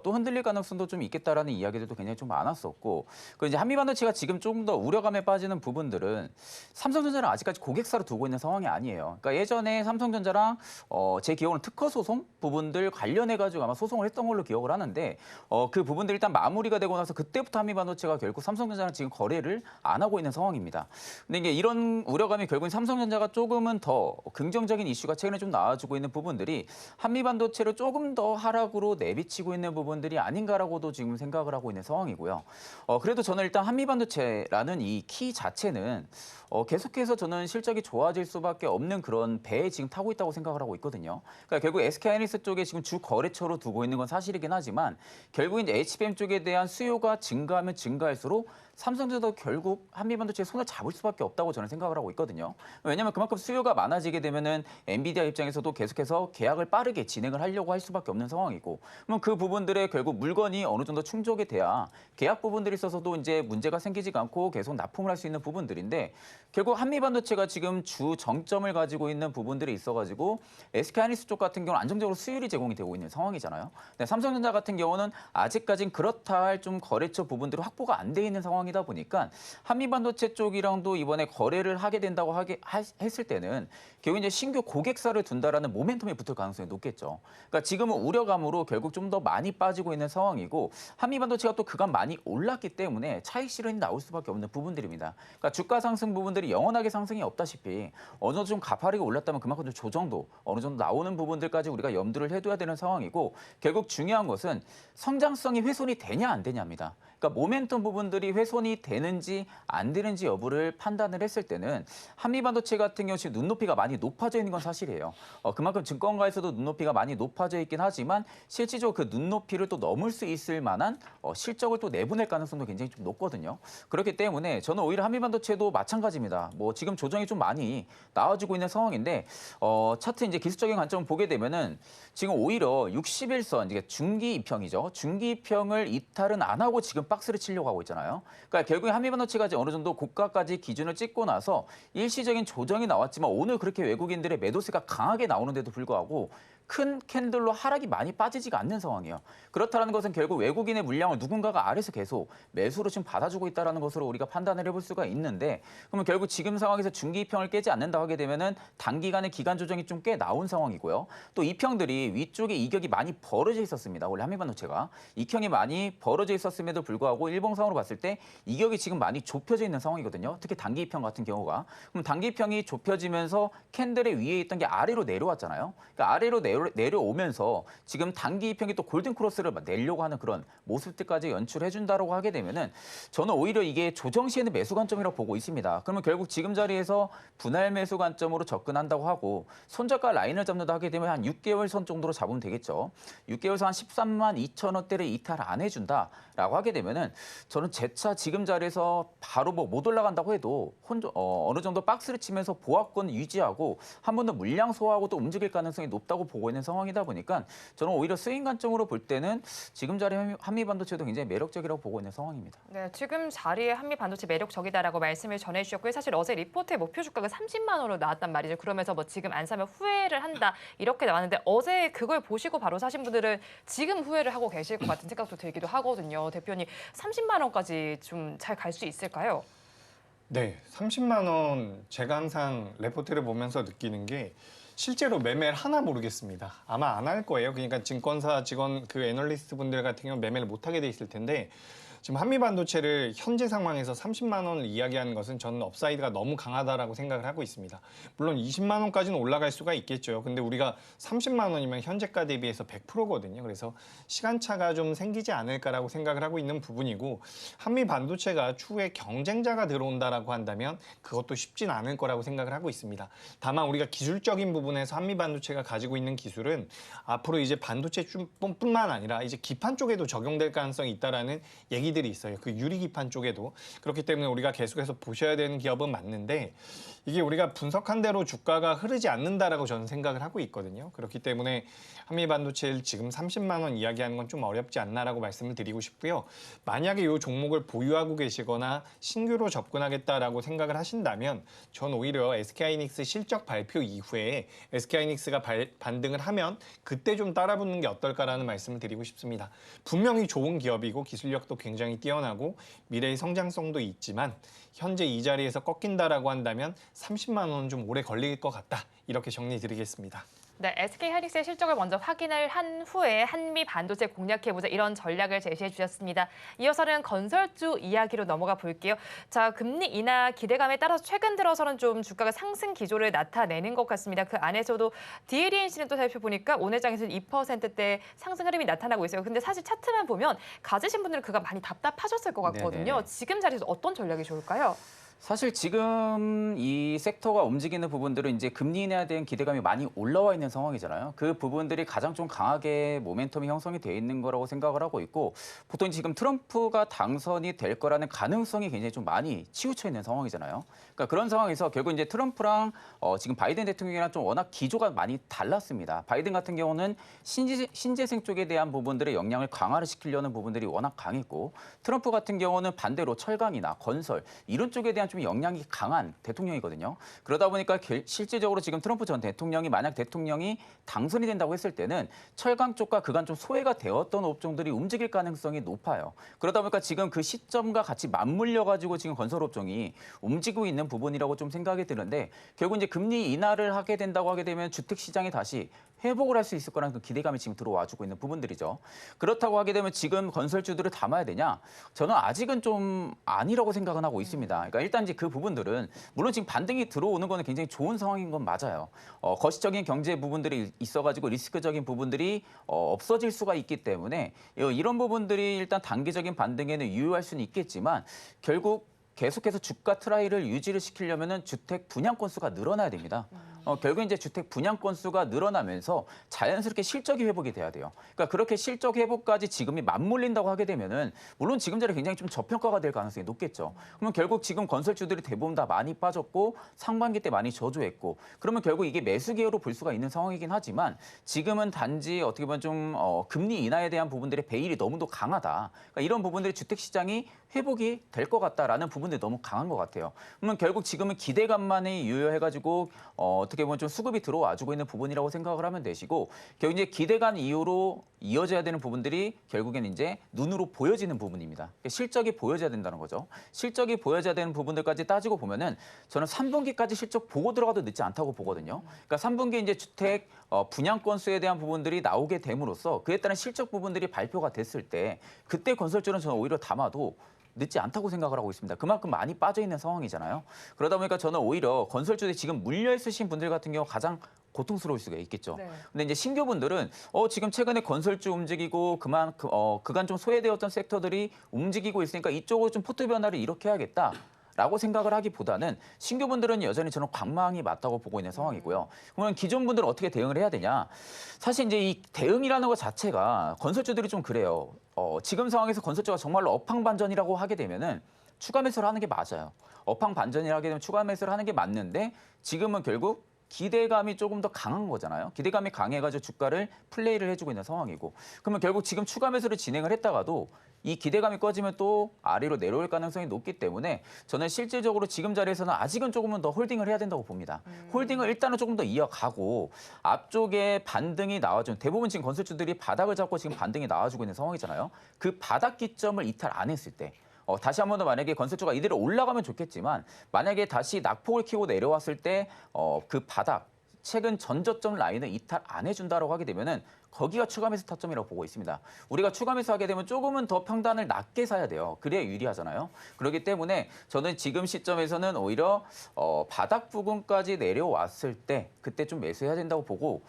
E: 또 흔들릴 가능성도 좀 있겠다라는 이야기들도 굉장히 좀 많았었고 그 이제 한미반도체가 지금 조금 더 우려감에 빠지는 부분들은 삼성전자는 아직까지 고객사로 두고 있는 상황이 아니에요. 그러니까 예전에 삼성전자랑 제 기억으로는 특허 소송 부분들 관련해가지고 아마 소송을 했던 걸로 기억을 하는데 그 부분들이 일단 마무리가 되고 나서 그때부터 한미반도체가 결국 삼성전자랑 지금 거래를 안 하고 있는 상황입니다. 근데 이게 이런 우려감이 결국은 삼성전자가 조금은 더 긍정적인 이슈가 최근에 좀 나와주고 있는 부분들이 한미반도체를 조금 더 하락으로 내비치고 있는 부분들이 아닌가라고도 지금 생각을 하고 있는 상황이고요. 그래도 저는 일단 한미반도체라는 이 키 자체는 계속해서 저는 실적이 좋아질 수밖에 없는 그런 배에 지금 타고 있다고 생각을 하고 있거든요. 그러니까 결국 SK하이닉스 쪽에 지금 주 거래처로 두고 있는 건 사실이긴 하지만 결국 이제 HBM 쪽에 대한 수요가 증가하면 증가할수록 삼성전자도 결국 한미반도체에 손을 잡을 수밖에 없다고 저는 생각을 하고 있거든요. 왜냐하면 그만큼 수요가 많아지게 되면은 엔비디아 입장에서도 계속해서 계약을 빠르게 진행을 하려고 할 수밖에 없는 상황이고, 그러면 그 부분들에 결국 물건이 어느 정도 충족이 돼야 계약 부분들이 있어서도 이제 문제가 생기지가 않고 계속 납품을 할 수 있는 부분들인데 결국 한미반도체가 지금 주 정점을 가지고 있는 부분들이 있어가지고 SK하이닉스 쪽 같은 경우는 안정적으로 수율이 제공이 되고 있는 상황이잖아요. 근데 삼성전자 같은 경우는 아직까진 그렇다 할 좀 거래처 부분들이 확보가 안 돼 있는 상황이다 보니까 한미반도체 쪽이랑도 이번에 거래를 하게 된다고 했을 때는 결국 이제 신규 고객사를 둔다라는 모멘텀이 붙을 가능성이 높겠죠. 그러니까 지금은 우려감으로 결국 좀 더 많이 빠지고 있는 상황이고 한미반도체가 또 그간 많이 올랐기 때문에 차익 실현이 나올 수밖에 없는 부분들입니다. 그러니까 주가 상승 부분들이 영원하게 상승이 없다시피 어느 정도 좀 가파르게 올랐다면 그만큼 좀 조정도 어느 정도 나오는 부분들까지 우리가 염두를 해둬야 되는 상황이고 결국 중요한 것은 성장성이 훼손이 되냐 안 되냐입니다. 그러니까 모멘텀 부분들이 훼손이 되는지 안 되는지 여부를 판단을 했을 때는 한미반도체 같은 경우 지금 눈높이가 많이 높아져 있는 건 사실이에요. 그만큼 증권가에서도 눈높이가 많이 높아져 있긴 하지만 실질적으로 그 눈높이를 또 넘을 수 있을 만한 실적을 또 내보낼 가능성도 굉장히 좀 높거든요. 그렇기 때문에 저는 오히려 한미반도체도 마찬가지입니다. 뭐 지금 조정이 좀 많이 나와주고 있는 상황인데 차트 이제 기술적인 관점을 보게 되면은 지금 오히려 60일선 이게 중기 이평이죠. 중기 이평을 이탈은 안 하고 지금 박스를 치려고 하고 있잖아요. 그러니까 결국에 한미반도체가 어느 정도 고가까지 기준을 찍고 나서 일시적인 조정이 나왔지만 오늘 그렇게 외국인들의 매도세가 강하게 나오는데도 불구하고 큰 캔들로 하락이 많이 빠지지가 않는 상황이에요. 그렇다는 것은 결국 외국인의 물량을 누군가가 아래서 계속 매수로 지금 받아주고 있다는 것으로 우리가 판단을 해볼 수가 있는데 그러면 결국 지금 상황에서 중기 이평을 깨지 않는다고 하게 되면은 단기간의 기간 조정이 좀 꽤 나온 상황이고요. 또 이평들이 위쪽에 이격이 많이 벌어져 있었습니다. 원래 한미반도체가 이평이 많이 벌어져 있었음에도 불구하고 일봉상으로 봤을 때 이격이 지금 많이 좁혀져 있는 상황이거든요. 특히 단기 이평 같은 경우가. 그럼 단기 이평이 좁혀지면서 캔들의 위에 있던 게 아래로 내려왔잖아요. 그러니까 아래로 내려오면서 지금 단기 이평이 또 골든 크로스를 내려고 하는 그런 모습들까지 연출해준다라고 하게 되면은 저는 오히려 이게 조정 시에는 매수 관점이라고 보고 있습니다. 그러면 결국 지금 자리에서 분할 매수 관점으로 접근한다고 하고 손절가 라인을 잡는다 하게 되면 한 6개월 선 정도로 잡으면 되겠죠. 6개월 선 한 13만 2천 원대를 이탈 안 해준다라고 하게 되면은 저는 재차 지금 자리에서 바로 뭐 못 올라간다고 해도 어느 정도 박스를 치면서 보합권 유지하고 한 번 더 물량 소화하고 또 움직일 가능성이 높다고 보고 있는 상황이다 보니까 저는 오히려 스윙 관점으로 볼 때는 지금 자리에 한미반도체도 굉장히 매력적이라고 보고 있는 상황입니다.
B: 네, 지금 자리에 한미반도체 매력적이다라고 말씀을 전해주셨고요. 사실 어제 리포트의 목표 주가가 30만 원으로 나왔단 말이죠. 그러면서 뭐 지금 안 사면 후회를 한다 이렇게 나왔는데 어제 그걸 보시고 바로 사신 분들은 지금 후회를 하고 계실 것 같은 생각도 들기도 하거든요. 대표님 30만 원까지 좀 잘 갈 수 있을까요?
D: 네, 30만 원 제가 항상 레포트를 보면서 느끼는 게 실제로 매매를 하나 모르겠습니다. 아마 안 할 거예요. 그러니까 증권사 직원 그 애널리스트 분들 같은 경우는 매매를 못 하게 돼 있을 텐데 지금 한미 반도체를 현재 상황에서 30만 원을 이야기하는 것은 저는 업사이드가 너무 강하다라고 생각을 하고 있습니다. 물론 20만 원까지는 올라갈 수가 있겠죠. 근데 우리가 30만 원이면 현재가 대비해서 100%거든요. 그래서 시간차가 좀 생기지 않을까라고 생각을 하고 있는 부분이고, 한미 반도체가 추후에 경쟁자가 들어온다라고 한다면 그것도 쉽진 않을 거라고 생각을 하고 있습니다. 다만 우리가 기술적인 부분에서 한미 반도체가 가지고 있는 기술은 앞으로 이제 반도체뿐만 아니라 이제 기판 쪽에도 적용될 가능성이 있다라는 얘기들이 있어요. 그 유리 기판 쪽에도. 그렇기 때문에 우리가 계속해서 보셔야 되는 기업은 맞는데, 이게 우리가 분석한 대로 주가가 흐르지 않는다라고 저는 생각을 하고 있거든요. 그렇기 때문에 한미 반도체를 지금 30만 원 이야기하는 건 좀 어렵지 않나라고 말씀을 드리고 싶고요. 만약에 이 종목을 보유하고 계시거나 신규로 접근하겠다라고 생각을 하신다면 전 오히려 SK하이닉스 실적 발표 이후에 SK하이닉스가 반등을 하면 그때 좀 따라붙는 게 어떨까라는 말씀을 드리고 싶습니다. 분명히 좋은 기업이고 기술력도 굉장히 뛰어나고 미래의 성장성도 있지만 현재 이 자리에서 꺾인다라고 한다면 30만 원은 좀 오래 걸릴 것 같다. 이렇게 정리드리겠습니다.
B: 네, SK하이닉스의 실적을 먼저 확인을 한 후에 한미 반도체 공략해보자 이런 전략을 제시해 주셨습니다. 이어서는 건설주 이야기로 넘어가 볼게요. 자, 금리 인하 기대감에 따라서 최근 들어서는 좀 주가가 상승 기조를 나타내는 것 같습니다. 그 안에서도 DLNC는 또 살펴보니까 오늘 장에서는 2%대 상승 흐름이 나타나고 있어요. 근데 사실 차트만 보면 가지신 분들은 그가 많이 답답하셨을 것 같거든요.
E: 네네.
B: 지금 자리에서 어떤 전략이 좋을까요?
E: 사실 지금 이 섹터가 움직이는 부분들은 이제 금리 인하에 대한 기대감이 많이 올라와 있는 상황이잖아요. 그 부분들이 가장 좀 강하게 모멘텀이 형성이 돼 있는 거라고 생각을 하고 있고, 보통 지금 트럼프가 당선이 될 거라는 가능성이 굉장히 좀 많이 치우쳐 있는 상황이잖아요. 그러니까 그런 상황에서 결국 이제 트럼프랑 지금 바이든 대통령이랑 좀 워낙 기조가 많이 달랐습니다. 바이든 같은 경우는 신재생 쪽에 대한 부분들의 역량을 강화를 시키려는 부분들이 워낙 강했고, 트럼프 같은 경우는 반대로 철강이나 건설 이런 쪽에 대한 좀 역량이 강한 대통령이거든요. 그러다 보니까 실질적으로 지금 트럼프 전 대통령이 만약 대통령이 당선이 된다고 했을 때는 철강 쪽과 그간 좀 소외가 되었던 업종들이 움직일 가능성이 높아요. 그러다 보니까 지금 그 시점과 같이 맞물려 가지고 지금 건설 업종이 움직이고 있는 부분이라고 좀 생각이 드는데, 결국 이제 금리 인하를 하게 된다고 하게 되면 주택 시장이 다시 회복을 할 수 있을 거라는 그 기대감이 지금 들어와주고 있는 부분들이죠. 그렇다고 하게 되면 지금 건설주들을 담아야 되냐? 저는 아직은 좀 아니라고 생각은 하고 있습니다. 그러니까 일단 이제 그 부분들은 물론 지금 반등이 들어오는 거는 굉장히 좋은 상황인 건 맞아요. 거시적인 경제 부분들이 있어가지고 리스크적인 부분들이 없어질 수가 있기 때문에 이런 부분들이 일단 단기적인 반등에는 유효할 수는 있겠지만, 결국 계속해서 주가 트라이를 유지를 시키려면은 주택 분양 건수가 늘어나야 됩니다. 결국 이제 주택 분양 건수가 늘어나면서 자연스럽게 실적이 회복이 돼야 돼요. 그러니까 그렇게 실적 회복까지 지금이 맞물린다고 하게 되면은 물론 지금 자리 굉장히 좀 저평가가 될 가능성이 높겠죠. 그러면 결국 지금 건설주들이 대부분 다 많이 빠졌고 상반기 때 많이 저조했고, 그러면 결국 이게 매수 기회로 볼 수가 있는 상황이긴 하지만, 지금은 단지 어떻게 보면 좀 금리 인하에 대한 부분들의 배일이 너무도 강하다. 그러니까 이런 부분들이 주택 시장이 회복이 될 것 같다라는 부분들이 너무 강한 것 같아요. 그러면 결국 지금은 기대감만이 유효해가지고 어떻게 보면 좀 수급이 들어와주고 있는 부분이라고 생각을 하면 되시고, 결국 이제 기대감 이후로 이어져야 되는 부분들이 결국엔 이제 눈으로 보여지는 부분입니다. 실적이 보여져야 된다는 거죠. 실적이 보여져야 되는 부분들까지 따지고 보면은 저는 3분기까지 실적 보고 들어가도 늦지 않다고 보거든요. 그러니까 3분기 이제 주택 분양 건수에 대한 부분들이 나오게 됨으로써 그에 따른 실적 부분들이 발표가 됐을 때 그때 건설주는 저는 오히려 담아도 늦지 않다고 생각을 하고 있습니다. 그만큼 많이 빠져 있는 상황이잖아요. 그러다 보니까 저는 오히려 건설주에 지금 물려 있으신 분들 같은 경우 가장 고통스러울 수가 있겠죠.
B: 네.
E: 근데 이제 신규분들은 지금 최근에 건설주 움직이고 그간 좀 소외되었던 섹터들이 움직이고 있으니까 이쪽으로 좀 포트 변화를 이렇게 해야겠다. 라고 생각을 하기보다는 신규분들은 여전히 저는 관망이 맞다고 보고 있는 상황이고요. 그러면 기존 분들은 어떻게 대응을 해야 되냐? 사실 이제 이 대응이라는 것 자체가 건설주들이 좀 그래요. 지금 상황에서 건설주가 정말로 업황반전이라고 하게 되면은 추가 매수를 하는 게 맞아요. 업황반전이라 하게 되면 추가 매수를 하는 게 맞는데, 지금은 결국 기대감이 조금 더 강한 거잖아요. 기대감이 강해가지고 주가를 플레이를 해주고 있는 상황이고, 그러면 결국 지금 추가 매수를 진행을 했다가도 이 기대감이 꺼지면 또 아래로 내려올 가능성이 높기 때문에 저는 실질적으로 지금 자리에서는 아직은 조금은 더 홀딩을 해야 된다고 봅니다. 홀딩을 일단은 조금 더 이어가고 앞쪽에 반등이 나와준, 대부분 지금 건설주들이 바닥을 잡고 지금 반등이 나와주고 있는 상황이잖아요. 그 바닥 기점을 이탈 안 했을 때, 다시 한 번 더 만약에 건설주가 이대로 올라가면 좋겠지만, 만약에 다시 낙폭을 키고 내려왔을 때 그 바닥, 최근 전저점 라인을 이탈 안 해준다라고 하게 되면은 거기가 추가 매수 타점이라고 보고 있습니다. 우리가 추가 매수하게 되면 조금은 더 평단을 낮게 사야 돼요. 그래야 유리하잖아요. 그렇기 때문에 저는 지금 시점에서는 오히려 바닥 부근까지 내려왔을 때 그때 좀 매수해야 된다고 보고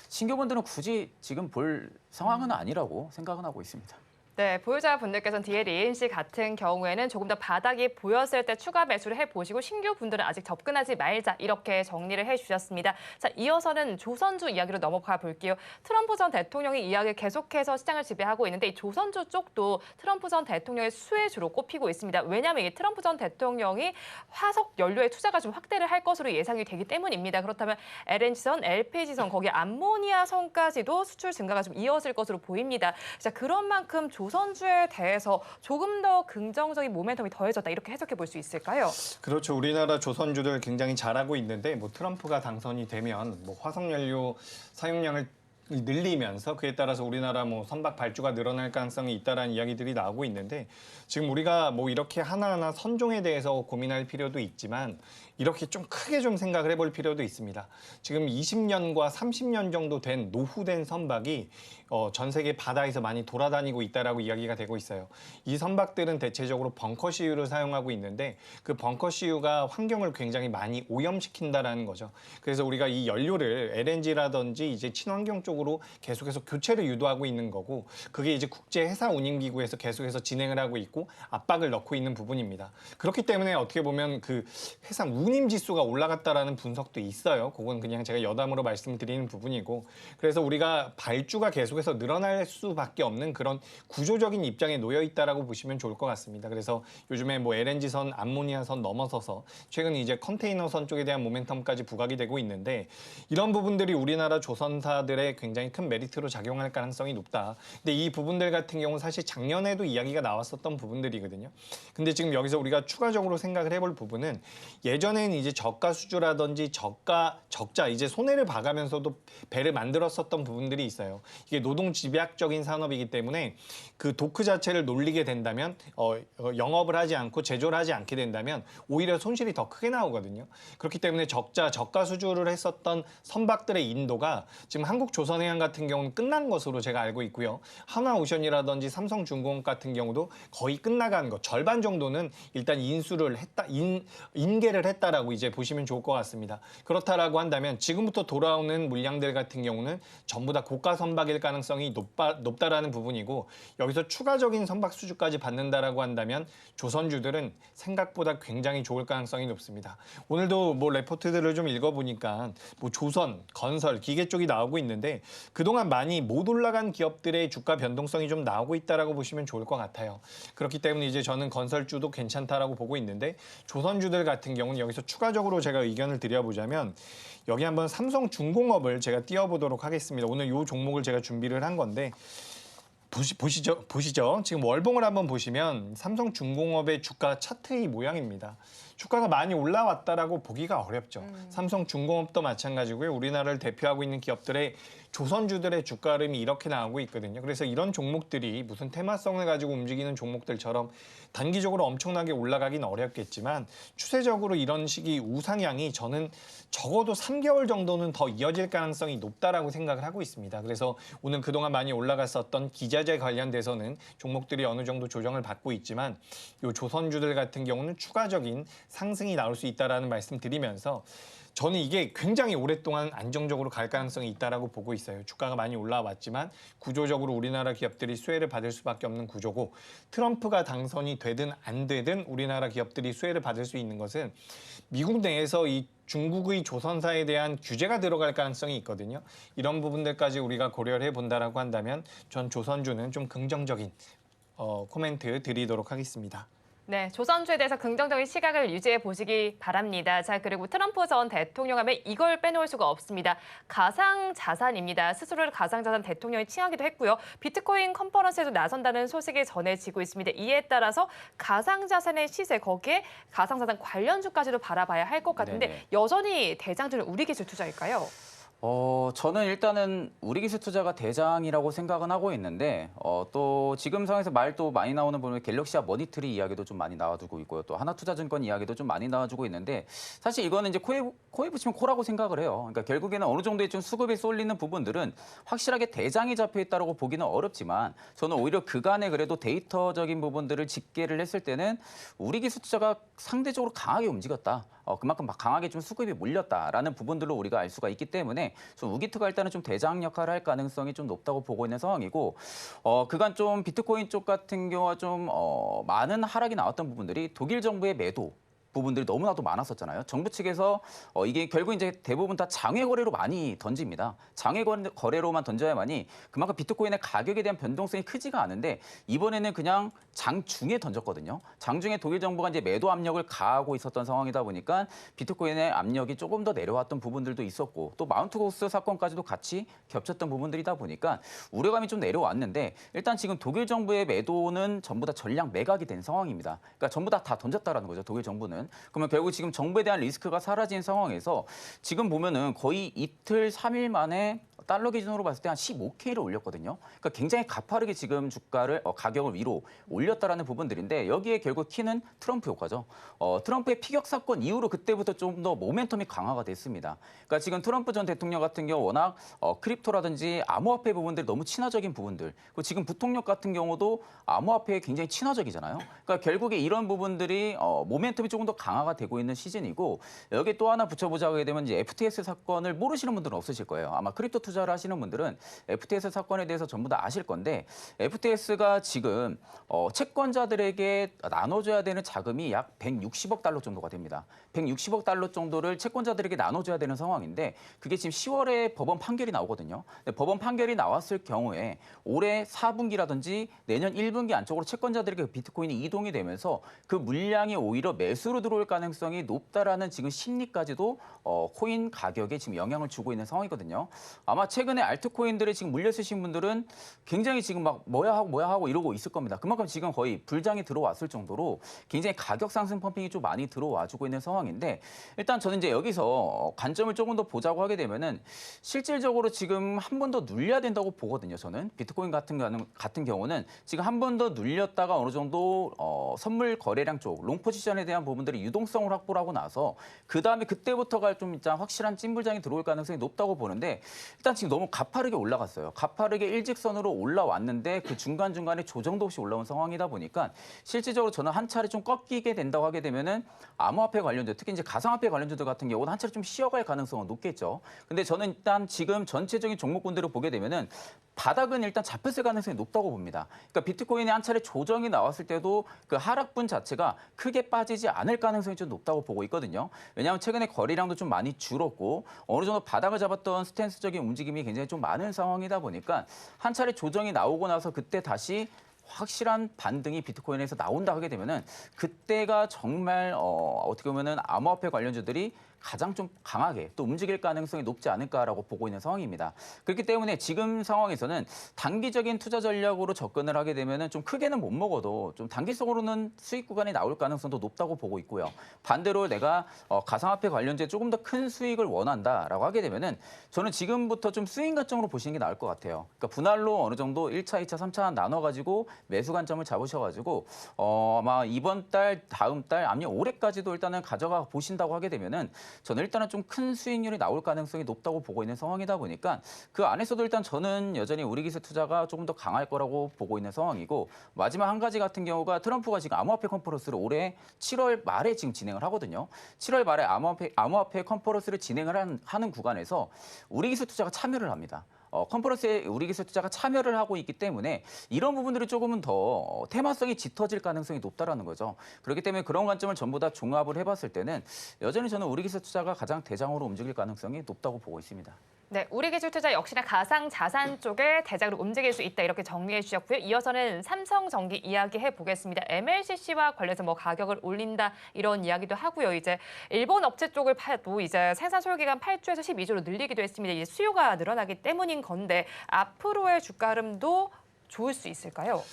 E: 신규분들은 굳이 지금 볼 상황은 아니라고 생각은 하고 있습니다.
B: 네, 보유자분들께서는 DLENC 같은 경우에는 조금 더 바닥이 보였을 때 추가 매수를 해보시고 신규 분들은 아직 접근하지 말자 이렇게 정리를 해주셨습니다. 자, 이어서는 조선주 이야기로 넘어가 볼게요. 트럼프 전 대통령이 이야기 계속해서 시장을 지배하고 있는데 이 조선주 쪽도 트럼프 전 대통령의 수혜주로 꼽히고 있습니다. 왜냐하면 이 트럼프 전 대통령이 화석 연료의 투자가 좀 확대를 할 것으로 예상이 되기 때문입니다. 그렇다면 LNG선, LPG선, 거기 암모니아선까지도 수출 증가가 좀 이어질 것으로 보입니다. 자, 그런 만큼 조선주에 대해서 조금 더 긍정적인 모멘텀이 더해졌다 이렇게 해석해 볼 수 있을까요?
D: 그렇죠. 우리나라 조선주들 굉장히 잘하고 있는데 뭐 트럼프가 당선이 되면 뭐 화석연료 사용량을 늘리면서 그에 따라서 우리나라 뭐 선박 발주가 늘어날 가능성이 있다라는 이야기들이 나오고 있는데 지금 우리가 뭐 이렇게 하나하나 선종에 대해서 고민할 필요도 있지만 이렇게 좀 크게 좀 생각을 해볼 필요도 있습니다. 지금 20년과 30년 정도 된 노후된 선박이 전 세계 바다에서 많이 돌아다니고 있다라고 이야기가 되고 있어요. 이 선박들은 대체적으로 벙커시유를 사용하고 있는데 그 벙커시유가 환경을 굉장히 많이 오염시킨다라는 거죠. 그래서 우리가 이 연료를 LNG라든지 이제 친환경 쪽으로 계속해서 교체를 유도하고 있는 거고 그게 이제 국제해사운임기구에서 계속해서 진행을 하고 있고 압박을 넣고 있는 부분입니다. 그렇기 때문에 어떻게 보면 그 해상 운임 지수가 올라갔다라는 분석도 있어요. 그건 그냥 제가 여담으로 말씀드리는 부분이고 그래서 우리가 발주가 계속해서 늘어날 수밖에 없는 그런 구조적인 입장에 놓여 있다라고 보시면 좋을 것 같습니다. 그래서 요즘에 뭐 LNG선, 암모니아선 넘어서서 최근 이제 컨테이너선 쪽에 대한 모멘텀까지 부각이 되고 있는데 이런 부분들이 우리나라 조선사들의 굉장히 큰 메리트로 작용할 가능성이 높다. 근데 이 부분들 같은 경우는 사실 작년에도 이야기가 나왔었던 부분들이거든요. 근데 지금 여기서 우리가 추가적으로 생각을 해볼 부분은 예전에는 이제 저가 수주라든지 적자 이제 손해를 봐가면서도 배를 만들었었던 부분들이 있어요. 이게 노동 집약적인 산업이기 때문에 그 도크 자체를 놀리게 된다면 영업을 하지 않고 제조를 하지 않게 된다면 오히려 손실이 더 크게 나오거든요. 그렇기 때문에 저가 수주를 했었던 선박들의 인도가 지금 한국조선해양 같은 경우는 끝난 것으로 제가 알고 있고요. 하나오션이라든지 삼성중공업 같은 경우도 거의 끝나간 것, 절반 정도는 일단 인수를 했다, 인계를 했다라고 이제 보시면 좋을 것 같습니다. 그렇다라고 한다면 지금부터 돌아오는 물량들 같은 경우는 전부 다 고가 선박일 가능성이 높다라는 부분이고 여기서 추가적인 선박 수주까지 받는다라고 한다면 조선주들은 생각보다 굉장히 좋을 가능성이 높습니다. 오늘도 뭐 레포트들을 좀 읽어보니까 뭐 조선, 건설, 기계 쪽이 나오고 있는데 그동안 많이 못 올라간 기업들의 주가 변동성이 좀 나오고 있다라고 보시면 좋을 것 같아요. 그렇기 때문에 이제 저는 건설주도 괜찮다라고 보고 있는데 조선주들 같은 경우는 여기서 추가적으로 제가 의견을 드려보자면 여기 한번 삼성중공업을 제가 띄워보도록 하겠습니다. 오늘 이 종목을 제가 준비를 한 건데 보시죠. 지금 월봉을 한번 보시면 삼성중공업의 주가 차트의 모양입니다. 주가가 많이 올라왔다라고 보기가 어렵죠. 삼성중공업도 마찬가지고요. 우리나라를 대표하고 있는 기업들의 조선주들의 주가 흐름이 이렇게 나오고 있거든요. 그래서 이런 종목들이 무슨 테마성을 가지고 움직이는 종목들처럼 단기적으로 엄청나게 올라가긴 어렵겠지만 추세적으로 이런 식의 우상향이 저는 적어도 3개월 정도는 더 이어질 가능성이 높다라고 생각을 하고 있습니다. 그래서 오늘 그동안 많이 올라갔었던 기자재 관련돼서는 종목들이 어느 정도 조정을 받고 있지만 이 조선주들 같은 경우는 추가적인 상승이 나올 수 있다라는 말씀 드리면서 저는 이게 굉장히 오랫동안 안정적으로 갈 가능성이 있다라고 보고 있어요. 주가가 많이 올라왔지만 구조적으로 우리나라 기업들이 수혜를 받을 수밖에 없는 구조고 트럼프가 당선이 되든 안 되든 우리나라 기업들이 수혜를 받을 수 있는 것은 미국 내에서 이 중국의 조선사에 대한 규제가 들어갈 가능성이 있거든요. 이런 부분들까지 우리가 고려를 해본다라고 한다면 전 조선주는 좀 긍정적인 코멘트 드리도록 하겠습니다.
B: 네, 조선주에 대해서 긍정적인 시각을 유지해 보시기 바랍니다. 자, 그리고 트럼프 전 대통령 하면 이걸 빼놓을 수가 없습니다. 가상자산입니다. 스스로를 가상자산 대통령이 칭하기도 했고요. 비트코인 컨퍼런스에도 나선다는 소식이 전해지고 있습니다. 이에 따라서 가상자산의 시세, 거기에 가상자산 관련주까지도 바라봐야 할 것 같은데
E: 네네.
B: 여전히 대장주는 우리 기술 투자일까요?
E: 저는 일단은 우리기술투자가 대장이라고 생각은 하고 있는데 또 지금 상황에서 말도 많이 나오는 부분에 갤럭시와 머니트리 이야기도 좀 많이 나와주고 있고요. 또 하나투자증권 이야기도 좀 많이 나와주고 있는데 사실 이거는 이제 코에 붙이면 코라고 생각을 해요. 그러니까 결국에는 어느 정도의 좀 수급이 쏠리는 부분들은 확실하게 대장이 잡혀 있다고 보기는 어렵지만 저는 오히려 그간에 그래도 데이터적인 부분들을 집계를 했을 때는 우리기술투자가 상대적으로 강하게 움직였다. 그만큼 강하게 좀 수급이 몰렸다라는 부분들로 우리가 알 수가 있기 때문에 좀 우기투가 일단은 좀 대장 역할을 할 가능성이 좀 높다고 보고 있는 상황이고 그간 좀 비트코인 쪽 같은 경우가 좀 많은 하락이 나왔던 부분들이 독일 정부의 매도 부분들이 너무나도 많았었잖아요. 정부 측에서 이게 결국 이제 대부분 다 장외 거래로 많이 던집니다. 장외 거래로만 던져야만이 그만큼 비트코인의 가격에 대한 변동성이 크지가 않은데 이번에는 그냥 장중에 던졌거든요. 장중에 독일 정부가 이제 매도 압력을 가하고 있었던 상황이다 보니까 비트코인의 압력이 조금 더 내려왔던 부분들도 있었고 또 마운트 고스 사건까지도 같이 겹쳤던 부분들이다 보니까 우려감이 좀 내려왔는데 일단 지금 독일 정부의 매도는 전부 다 전량 매각이 된 상황입니다. 그러니까 전부 다 던졌다라는 거죠. 독일 정부는. 그러면 결국 지금 정부에 대한 리스크가 사라진 상황에서 지금 보면은 거의 이틀, 3일 만에 달러 기준으로 봤을 때 한 15K를 올렸거든요. 그러니까 굉장히 가파르게 지금 주가를 가격을 위로 올렸다라는 부분들인데 여기에 결국 키는 트럼프 효과죠. 트럼프의 피격 사건 이후로 그때부터 좀 더 모멘텀이 강화가 됐습니다. 그러니까 지금 트럼프 전 대통령 같은 경우 워낙 크립토라든지 암호화폐 부분들이 너무 친화적인 부분들. 그리고 지금 부통령 같은 경우도 암호화폐에 굉장히 친화적이잖아요. 그러니까 결국에 이런 부분들이 모멘텀이 조금 더 강화가 되고 있는 시즌이고 여기 또 하나 붙여보자고 되면 이제 FTX 사건을 모르시는 분들은 없으실 거예요. 아마 크립토 투자를 하시는 분들은 FTX 사건에 대해서 전부 다 아실 건데 FTX가 지금 채권자들에게 나눠줘야 되는 자금이 약 160억 달러 정도가 됩니다. 160억 달러 정도를 채권자들에게 나눠줘야 되는 상황인데 그게 지금 10월에 법원 판결이 나오거든요. 근데 법원 판결이 나왔을 경우에 올해 4분기라든지 내년 1분기 안쪽으로 채권자들에게 비트코인이 이동이 되면서 그 물량이 오히려 매수로 들어올 가능성이 높다라는 지금 심리까지도 코인 가격에 지금 영향을 주고 있는 상황이거든요. 아마 최근에 알트코인들에 지금 물려 쓰신 분들은 굉장히 지금 막 뭐야 하고 이러고 있을 겁니다. 그만큼 지금 거의 불장이 들어왔을 정도로 굉장히 가격 상승 펌핑이 좀 많이 들어와주고 있는 상황인데 일단 저는 이제 여기서 관점을 조금 더 보자고 하게 되면은 실질적으로 지금 한 번 더 눌려야 된다고 보거든요. 저는 비트코인 같은 경우는 지금 한 번 더 눌렸다가 어느 정도 선물 거래량 쪽 롱 포지션에 대한 부분들이 유동성을 확보하고 나서 그 다음에 그때부터가 좀 일단 확실한 찐불장이 들어올 가능성이 높다고 보는데 일단 지금 너무 가파르게 올라갔어요. 가파르게 일직선으로 올라왔는데 그 중간중간에 조정도 없이 올라온 상황이다 보니까 실질적으로 저는 한 차례 좀 꺾이게 된다고 하게 되면은 암호화폐 관련주, 특히 이제 가상화폐 관련주들 같은 경우는 한 차례 좀 쉬어갈 가능성은 높겠죠. 근데 저는 일단 지금 전체적인 종목군들을 보게 되면은 바닥은 일단 잡혔을 가능성이 높다고 봅니다. 그러니까 비트코인이 한 차례 조정이 나왔을 때도 그 하락분 자체가 크게 빠지지 않을 가능성이 좀 높다고 보고 있거든요. 왜냐하면 최근에 거래량도 좀 많이 줄었고 어느 정도 바닥을 잡았던 스탠스적인 움직임이 굉장히 좀 많은 상황이다 보니까 한 차례 조정이 나오고 나서 그때 다시 확실한 반등이 비트코인에서 나온다 하게 되면은 그때가 정말 어떻게 보면은 암호화폐 관련주들이 가장 좀 강하게 또 움직일 가능성이 높지 않을까라고 보고 있는 상황입니다. 그렇기 때문에 지금 상황에서는 단기적인 투자 전략으로 접근을 하게 되면은 좀 크게는 못 먹어도 좀 단기적으로는 수익 구간이 나올 가능성도 높다고 보고 있고요. 반대로 내가 가상화폐 관련주에 조금 더 큰 수익을 원한다라고 하게 되면은 저는 지금부터 좀 스윙 관점으로 보시는 게 나을 것 같아요. 그러니까 분할로 어느 정도 1차, 2차, 3차 나눠가지고 매수 관점을 잡으셔가지고 아마 이번 달, 다음 달, 아니면 올해까지도 일단은 가져가 보신다고 하게 되면은 저는 일단은 좀 큰 수익률이 나올 가능성이 높다고 보고 있는 상황이다 보니까 그 안에서도 일단 저는 여전히 우리기술 투자가 조금 더 강할 거라고 보고 있는 상황이고 마지막 한 가지 같은 경우가 트럼프가 지금 암호화폐 컨퍼런스를 올해 7월 말에 지금 진행을 하거든요. 7월 말에 암호화폐 컨퍼런스를 진행을 하는 구간에서 우리기술 투자가 참여를 합니다. 컨퍼런스에 우리기술 투자가 참여를 하고 있기 때문에 이런 부분들이 조금은 더 테마성이 짙어질 가능성이 높다라는 거죠. 그렇기 때문에 그런 관점을 전부 다 종합을 해봤을 때는 여전히 저는 우리기술 투자가 가장 대장으로 움직일 가능성이 높다고 보고 있습니다.
B: 네, 우리기술투자 역시나 가상자산 쪽에 대장으로 움직일 수 있다 이렇게 정리해 주셨고요. 이어서는 삼성전기 이야기해 보겠습니다. MLCC와 관련해서 뭐 가격을 올린다 이런 이야기도 하고요. 이제 일본 업체 쪽을 파도 이제 생산 소요 기간 8주에서 12주로 늘리기도 했습니다. 이제 수요가 늘어나기 때문인 건데 앞으로의 주가 흐름도 좋을 수 있을까요?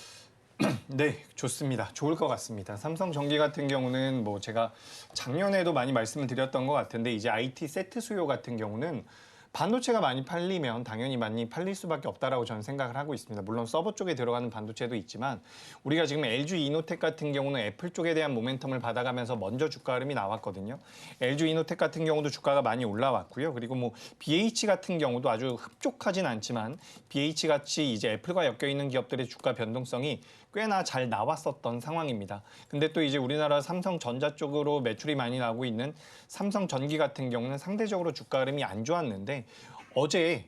D: 네, 좋습니다. 좋을 것 같습니다. 삼성전기 같은 경우는 뭐 제가 작년에도 많이 말씀을 드렸던 것 같은데 이제 IT 세트 수요 같은 경우는 반도체가 많이 팔리면 당연히 많이 팔릴 수밖에 없다라고 저는 생각을 하고 있습니다. 물론 서버 쪽에 들어가는 반도체도 있지만 우리가 지금 LG 이노텍 같은 경우는 애플 쪽에 대한 모멘텀을 받아가면서 먼저 주가 흐름이 나왔거든요. LG 이노텍 같은 경우도 주가가 많이 올라왔고요. 그리고 뭐 BH 같은 경우도 아주 흡족하진 않지만 BH 같이 이제 애플과 엮여 있는 기업들의 주가 변동성이 꽤나 잘 나왔었던 상황입니다. 근데 또 이제 우리나라 삼성전자 쪽으로 매출이 많이 나오고 있는 삼성전기 같은 경우는 상대적으로 주가 흐름이 안 좋았는데 어제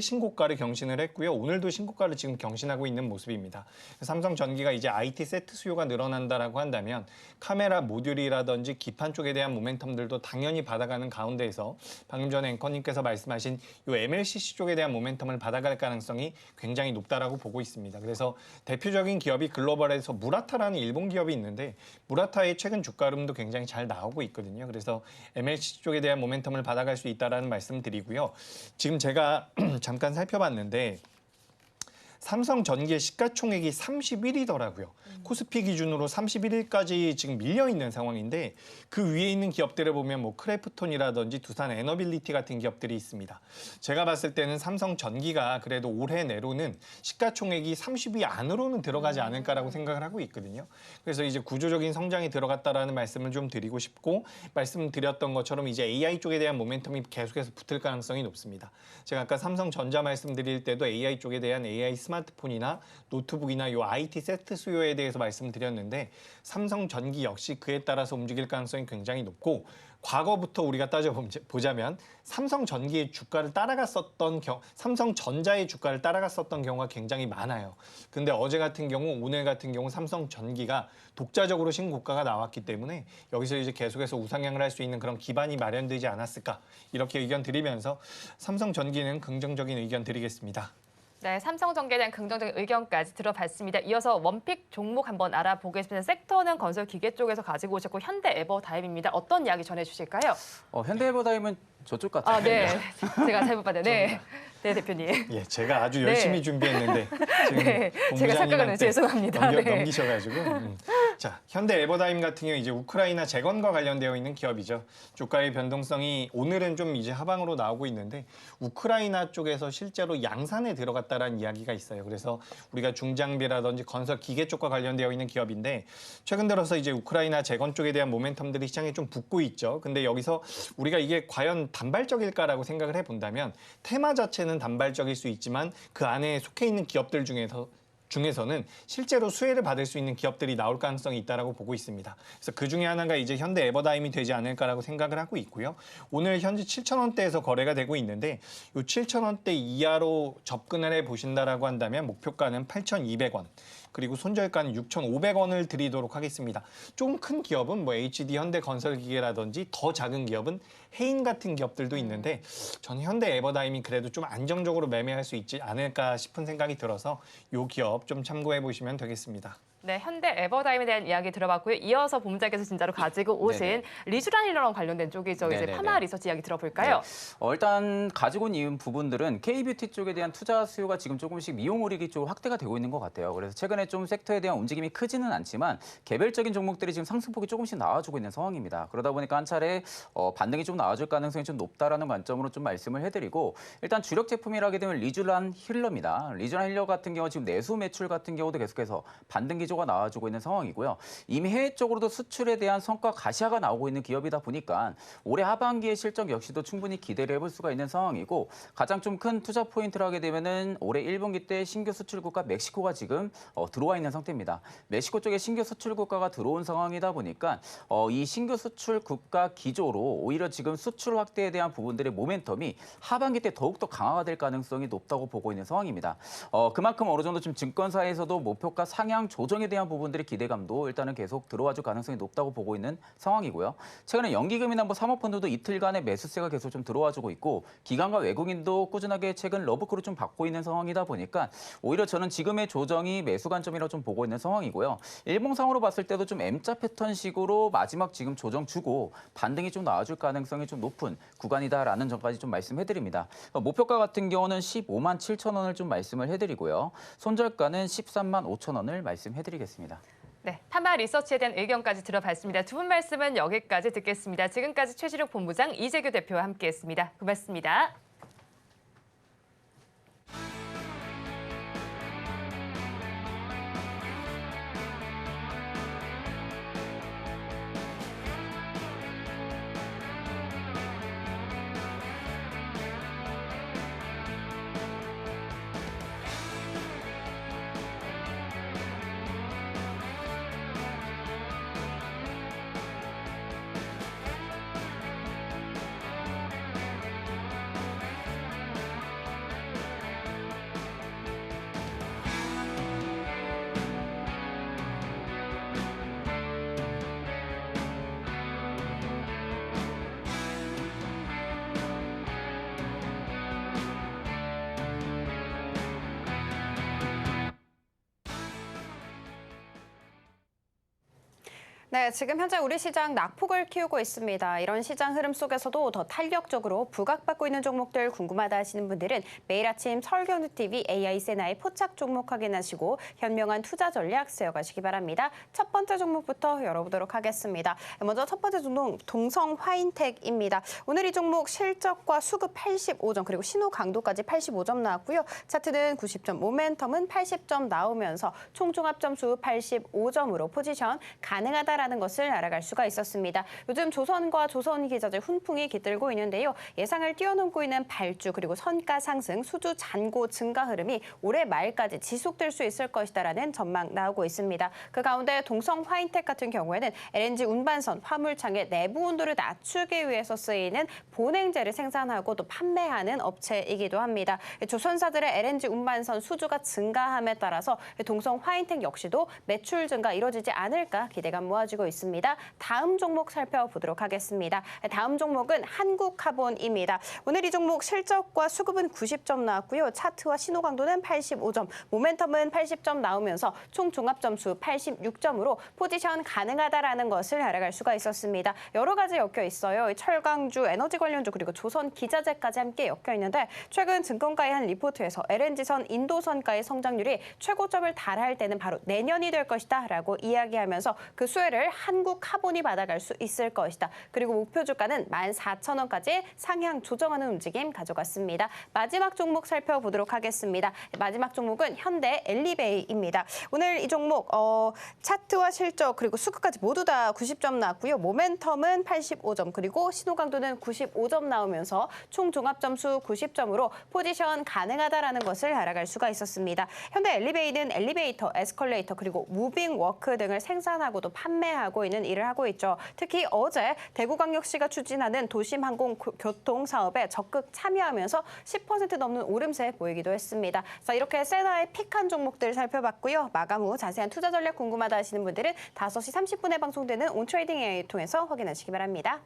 D: 신고가를 경신을 했고요. 오늘도 신고가를 지금 경신하고 있는 모습입니다. 삼성전기가 이제 IT 세트 수요가 늘어난다라고 한다면 카메라 모듈이라든지 기판 쪽에 대한 모멘텀들도 당연히 받아가는 가운데에서 방금 전에 앵커님께서 말씀하신 이 MLCC 쪽에 대한 모멘텀을 받아갈 가능성이 굉장히 높다라고 보고 있습니다. 그래서 대표적인 기업이 글로벌에서 무라타라는 일본 기업이 있는데 무라타의 최근 주가 흐름도 굉장히 잘 나오고 있거든요. 그래서 MLCC 쪽에 대한 모멘텀을 받아갈 수 있다라는 말씀 드리고요. 지금 제가 잠깐 살펴봤는데 삼성전기의 시가총액이 31위더라고요. 코스피 기준으로 31위까지 지금 밀려 있는 상황인데 그 위에 있는 기업들을 보면 뭐 크래프톤이라든지 두산 에너빌리티 같은 기업들이 있습니다. 제가 봤을 때는 삼성전기가 그래도 올해 내로는 시가총액이 30위 안으로는 들어가지 않을까라고 생각을 하고 있거든요. 그래서 이제 구조적인 성장이 들어갔다라는 말씀을 좀 드리고 싶고 말씀드렸던 것처럼 이제 AI 쪽에 대한 모멘텀이 계속해서 붙을 가능성이 높습니다. 제가 아까 삼성전자 말씀드릴 때도 AI 쪽에 대한 AI 스마트폰이나 노트북이나 요 IT 세트 수요에 대해서 말씀드렸는데 삼성전기 역시 그에 따라서 움직일 가능성이 굉장히 높고 과거부터 우리가 따져보자면 삼성전기의 주가를 따라갔었던 삼성전자의 주가를 따라갔었던 경우가 굉장히 많아요. 근데 어제 같은 경우, 오늘 같은 경우 삼성전기가 독자적으로 신고가가 나왔기 때문에 여기서 이제 계속해서 우상향을 할 수 있는 그런 기반이 마련되지 않았을까 이렇게 의견 드리면서 삼성전기는 긍정적인 의견 드리겠습니다.
B: 네, 삼성전기에 대한 긍정적인 의견까지 들어봤습니다. 이어서 원픽 종목 한번 알아보겠습니다. 섹터는 건설기계 쪽에서 가지고 오셨고 현대에버다임입니다. 어떤 이야기 전해주실까요?
E: 현대에버다임은 저쪽 같아요.
B: 아, 네. 제가 잘못 봤네요. 네. 네, 대표님.
D: 예, 제가 아주 열심히 준비했는데 지금
B: 네, 제가 착각하는 죄송합니다. 네.
D: 넘기셔가지고. 자, 현대에버다임 같은 경우 이제 우크라이나 재건과 관련되어 있는 기업이죠. 주가의 변동성이 오늘은 좀 이제 하방으로 나오고 있는데 우크라이나 쪽에서 실제로 양산에 들어갔다라는 이야기가 있어요. 그래서 우리가 중장비라든지 건설 기계 쪽과 관련되어 있는 기업인데 최근 들어서 이제 우크라이나 재건 쪽에 대한 모멘텀들이 시장에 좀 붙고 있죠. 근데 여기서 우리가 이게 과연 단발적일까라고 생각을 해본다면 테마 자체는 단발적일 수 있지만 그 안에 속해 있는 기업들 중에서는 실제로 수혜를 받을 수 있는 기업들이 나올 가능성이 있다라고 보고 있습니다. 그래서 그 중에 하나가 이제 현대에버다임이 되지 않을까라고 생각을 하고 있고요. 오늘 현재 7,000원대에서 거래가 되고 있는데 이 7,000원대 이하로 접근을 해 보신다라고 한다면 목표가는 8,200원. 그리고 손절가는 6,500원을 드리도록 하겠습니다. 좀 큰 기업은 뭐 HD 현대건설기계라든지 더 작은 기업은 해인 같은 기업들도 있는데 저는 현대에버다임이 그래도 좀 안정적으로 매매할 수 있지 않을까 싶은 생각이 들어서 이 기업 좀 참고해 보시면 되겠습니다.
B: 네, 현대에버다임에 대한 이야기 들어봤고요. 이어서 본부장께서 진짜로 가지고 오신
E: 네네.
B: 리쥬란 힐러랑 관련된 쪽이죠. 이제
E: 네네네.
B: 파마 리서치 이야기 들어볼까요?
E: 일단 가지고 온 부분들은 K뷰티 쪽에 대한 투자 수요가 지금 조금씩 미용 의료기 쪽으로 확대가 되고 있는 것 같아요. 그래서 최근에 좀 섹터에 대한 움직임이 크지는 않지만 개별적인 종목들이 지금 상승폭이 조금씩 나와주고 있는 상황입니다. 그러다 보니까 한 차례 반등이 좀 나와줄 가능성이 좀 높다라는 관점으로 좀 말씀을 해드리고 일단 주력 제품이라 하게 되면 리쥬란 힐러입니다. 리쥬란 힐러 같은 경우 지금 내수 매출 같은 경우도 계속해서 반등 기조가 나와주고 있는 상황이고요. 이미 해외 쪽으로도 수출에 대한 성과 가시화가 나오고 있는 기업이다 보니까 올해 하반기의 실적 역시도 충분히 기대를 해볼 수가 있는 상황이고 가장 좀 큰 투자 포인트를 하게 되면은 올해 1분기 때 신규 수출국가 멕시코가 지금 들어와 있는 상태입니다. 멕시코 쪽에 신규 수출 국가가 들어온 상황이다 보니까 이 신규 수출 국가 기조로 오히려 지금 수출 확대에 대한 부분들의 모멘텀이 하반기 때 더욱더 강화가 될 가능성이 높다고 보고 있는 상황입니다. 그만큼 어느 정도 지금 증권사에서도 목표가 상향 조정에 대한 부분들의 기대감도 일단은 계속 들어와줄 가능성이 높다고 보고 있는 상황이고요. 최근에 연기금이나 사모펀드도 이틀간의 매수세가 계속 좀 들어와주고 있고 기관과 외국인도 꾸준하게 최근 러브콜을 좀 받고 있는 상황이다 보니까 오히려 저는 지금의 조정이 매수 관점이라고 좀 보고 있는 상황이고요. 일봉상으로 봤을 때도 좀 M자 패턴식으로 마지막 지금 조정 주고 반등이 좀 나와줄 가능성이 좀 높은 구간이다라는 점까지 좀 말씀해드립니다. 목표가 같은 경우는 15만 7천 원을 좀 말씀을 해드리고요. 손절가는 13만 5천 원을 말씀해드리겠습니다.
B: 네, 파마 리서치에 대한 의견까지 들어봤습니다. 두 분 말씀은 여기까지 듣겠습니다. 지금까지 최시룡 본부장 이재규 대표와 함께했습니다. 고맙습니다.
C: 네, 지금 현재 우리 시장 낙폭을 키우고 있습니다. 이런 시장 흐름 속에서도 더 탄력적으로 부각받고 있는 종목들 궁금하다 하시는 분들은 매일 아침 서울경제TV AI 세나의 포착 종목 확인하시고 현명한 투자 전략 세워가시기 바랍니다. 첫 번째 종목부터 열어보도록 하겠습니다. 먼저 첫 번째 종목 동성 화인텍입니다. 오늘 이 종목 실적과 수급 85점 그리고 신호 강도까지 85점 나왔고요. 차트는 90점, 모멘텀은 80점 나오면서 총 종합 점수 85점으로 포지션 가능하다라는 것을 알아갈 수가 있었습니다. 요즘 조선과 조선기자재 훈풍이 깃들고 있는데요. 예상을 뛰어넘고 있는 발주 그리고 선가 상승, 수주 잔고 증가 흐름이 올해 말까지 지속될 수 있을 것이다라는 전망 나오고 있습니다. 그 가운데 동성 화인텍 같은 경우에는 LNG 운반선, 화물창의 내부 온도를 낮추기 위해서 쓰이는 본행제를 생산하고 또 판매하는 업체이기도 합니다. 조선사들의 LNG 운반선 수주가 증가함에 따라서 동성 화인텍 역시도 매출 증가 이뤄지지 않을까 기대감 모아지고 있습니다. 다음 종목 살펴보도록 하겠습니다. 다음 종목은 한국카본입니다. 오늘 이 종목 실적과 수급은 90점 나왔고요. 차트와 신호 강도는 85점, 모멘텀은 80점 나오면서 총 종합 점수 86점으로 포지션 가능하다라는 것을 알아갈 수가 있었습니다. 여러 가지 엮여 있어요. 철강주, 에너지 관련주 그리고 조선 기자재까지 함께 엮여 있는데 최근 증권가의 한 리포트에서 LNG선 인도선가의 성장률이 최고점을 달할 때는 바로 내년이 될 것이다라고 이야기하면서 그 수혜를 한국카본이 받아갈 수 있을 것이다. 그리고 목표 주가는 14,000원까지 상향 조정하는 움직임 가져갔습니다. 마지막 종목 살펴보도록 하겠습니다. 마지막 종목은 현대 엘리베이입니다. 오늘 이 종목 차트와 실적 그리고 수급까지 모두 다 90점 나왔고요. 모멘텀은 85점 그리고 신호 강도는 95점 나오면서 총 종합 점수 90점으로 포지션 가능하다라는 것을 알아갈 수가 있었습니다. 현대 엘리베이는 엘리베이터, 에스컬레이터 그리고 무빙 워크 등을 생산하고도 판매하고 있는 일을 하고 있죠. 특히 어제 대구광역시가 추진하는 도심항공교통 사업에 적극 참여하면서 10% 넘는 오름세 보이기도 했습니다. 자, 이렇게 세나의 픽한 종목들 살펴봤고요. 마감 후 자세한 투자 전략 궁금하다 하시는 분들은 5시 30분에 방송되는 온트레이딩 AI 통해서 확인하시기 바랍니다.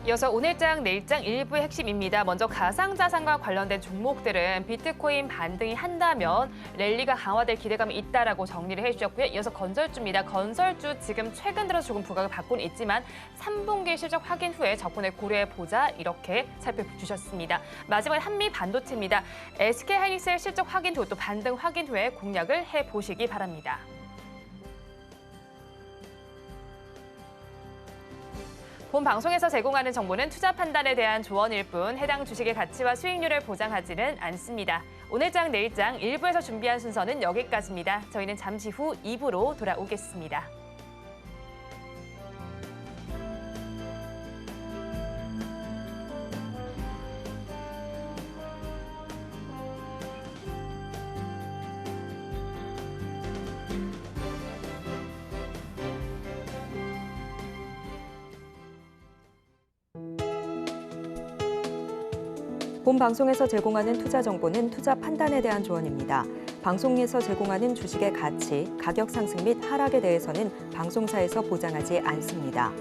B: 이어서 오늘장 내일장 일부의 핵심입니다. 먼저 가상자산과 관련된 종목들은 비트코인 반등이 한다면 랠리가 강화될 기대감이 있다라고 정리를 해주셨고요. 이어서 건설주입니다. 건설주 지금 최근 들어서 조금 부각을 받고는 있지만 3분기 실적 확인 후에 접근을 고려해보자 이렇게 살펴주셨습니다. 마지막에 한미반도체입니다. SK하이닉스의 실적 확인 후 또 반등 확인 후에 공략을 해보시기 바랍니다. 본 방송에서 제공하는 정보는 투자 판단에 대한 조언일 뿐 해당 주식의 가치와 수익률을 보장하지는 않습니다. 오늘장 내일장 1부에서 준비한 순서는 여기까지입니다. 저희는 잠시 후 2부로 돌아오겠습니다.
A: 본 방송에서 제공하는 투자 정보는 투자 판단에 대한 조언입니다. 방송에서 제공하는 주식의 가치, 가격 상승 및 하락에 대해서는 방송사에서 보장하지 않습니다.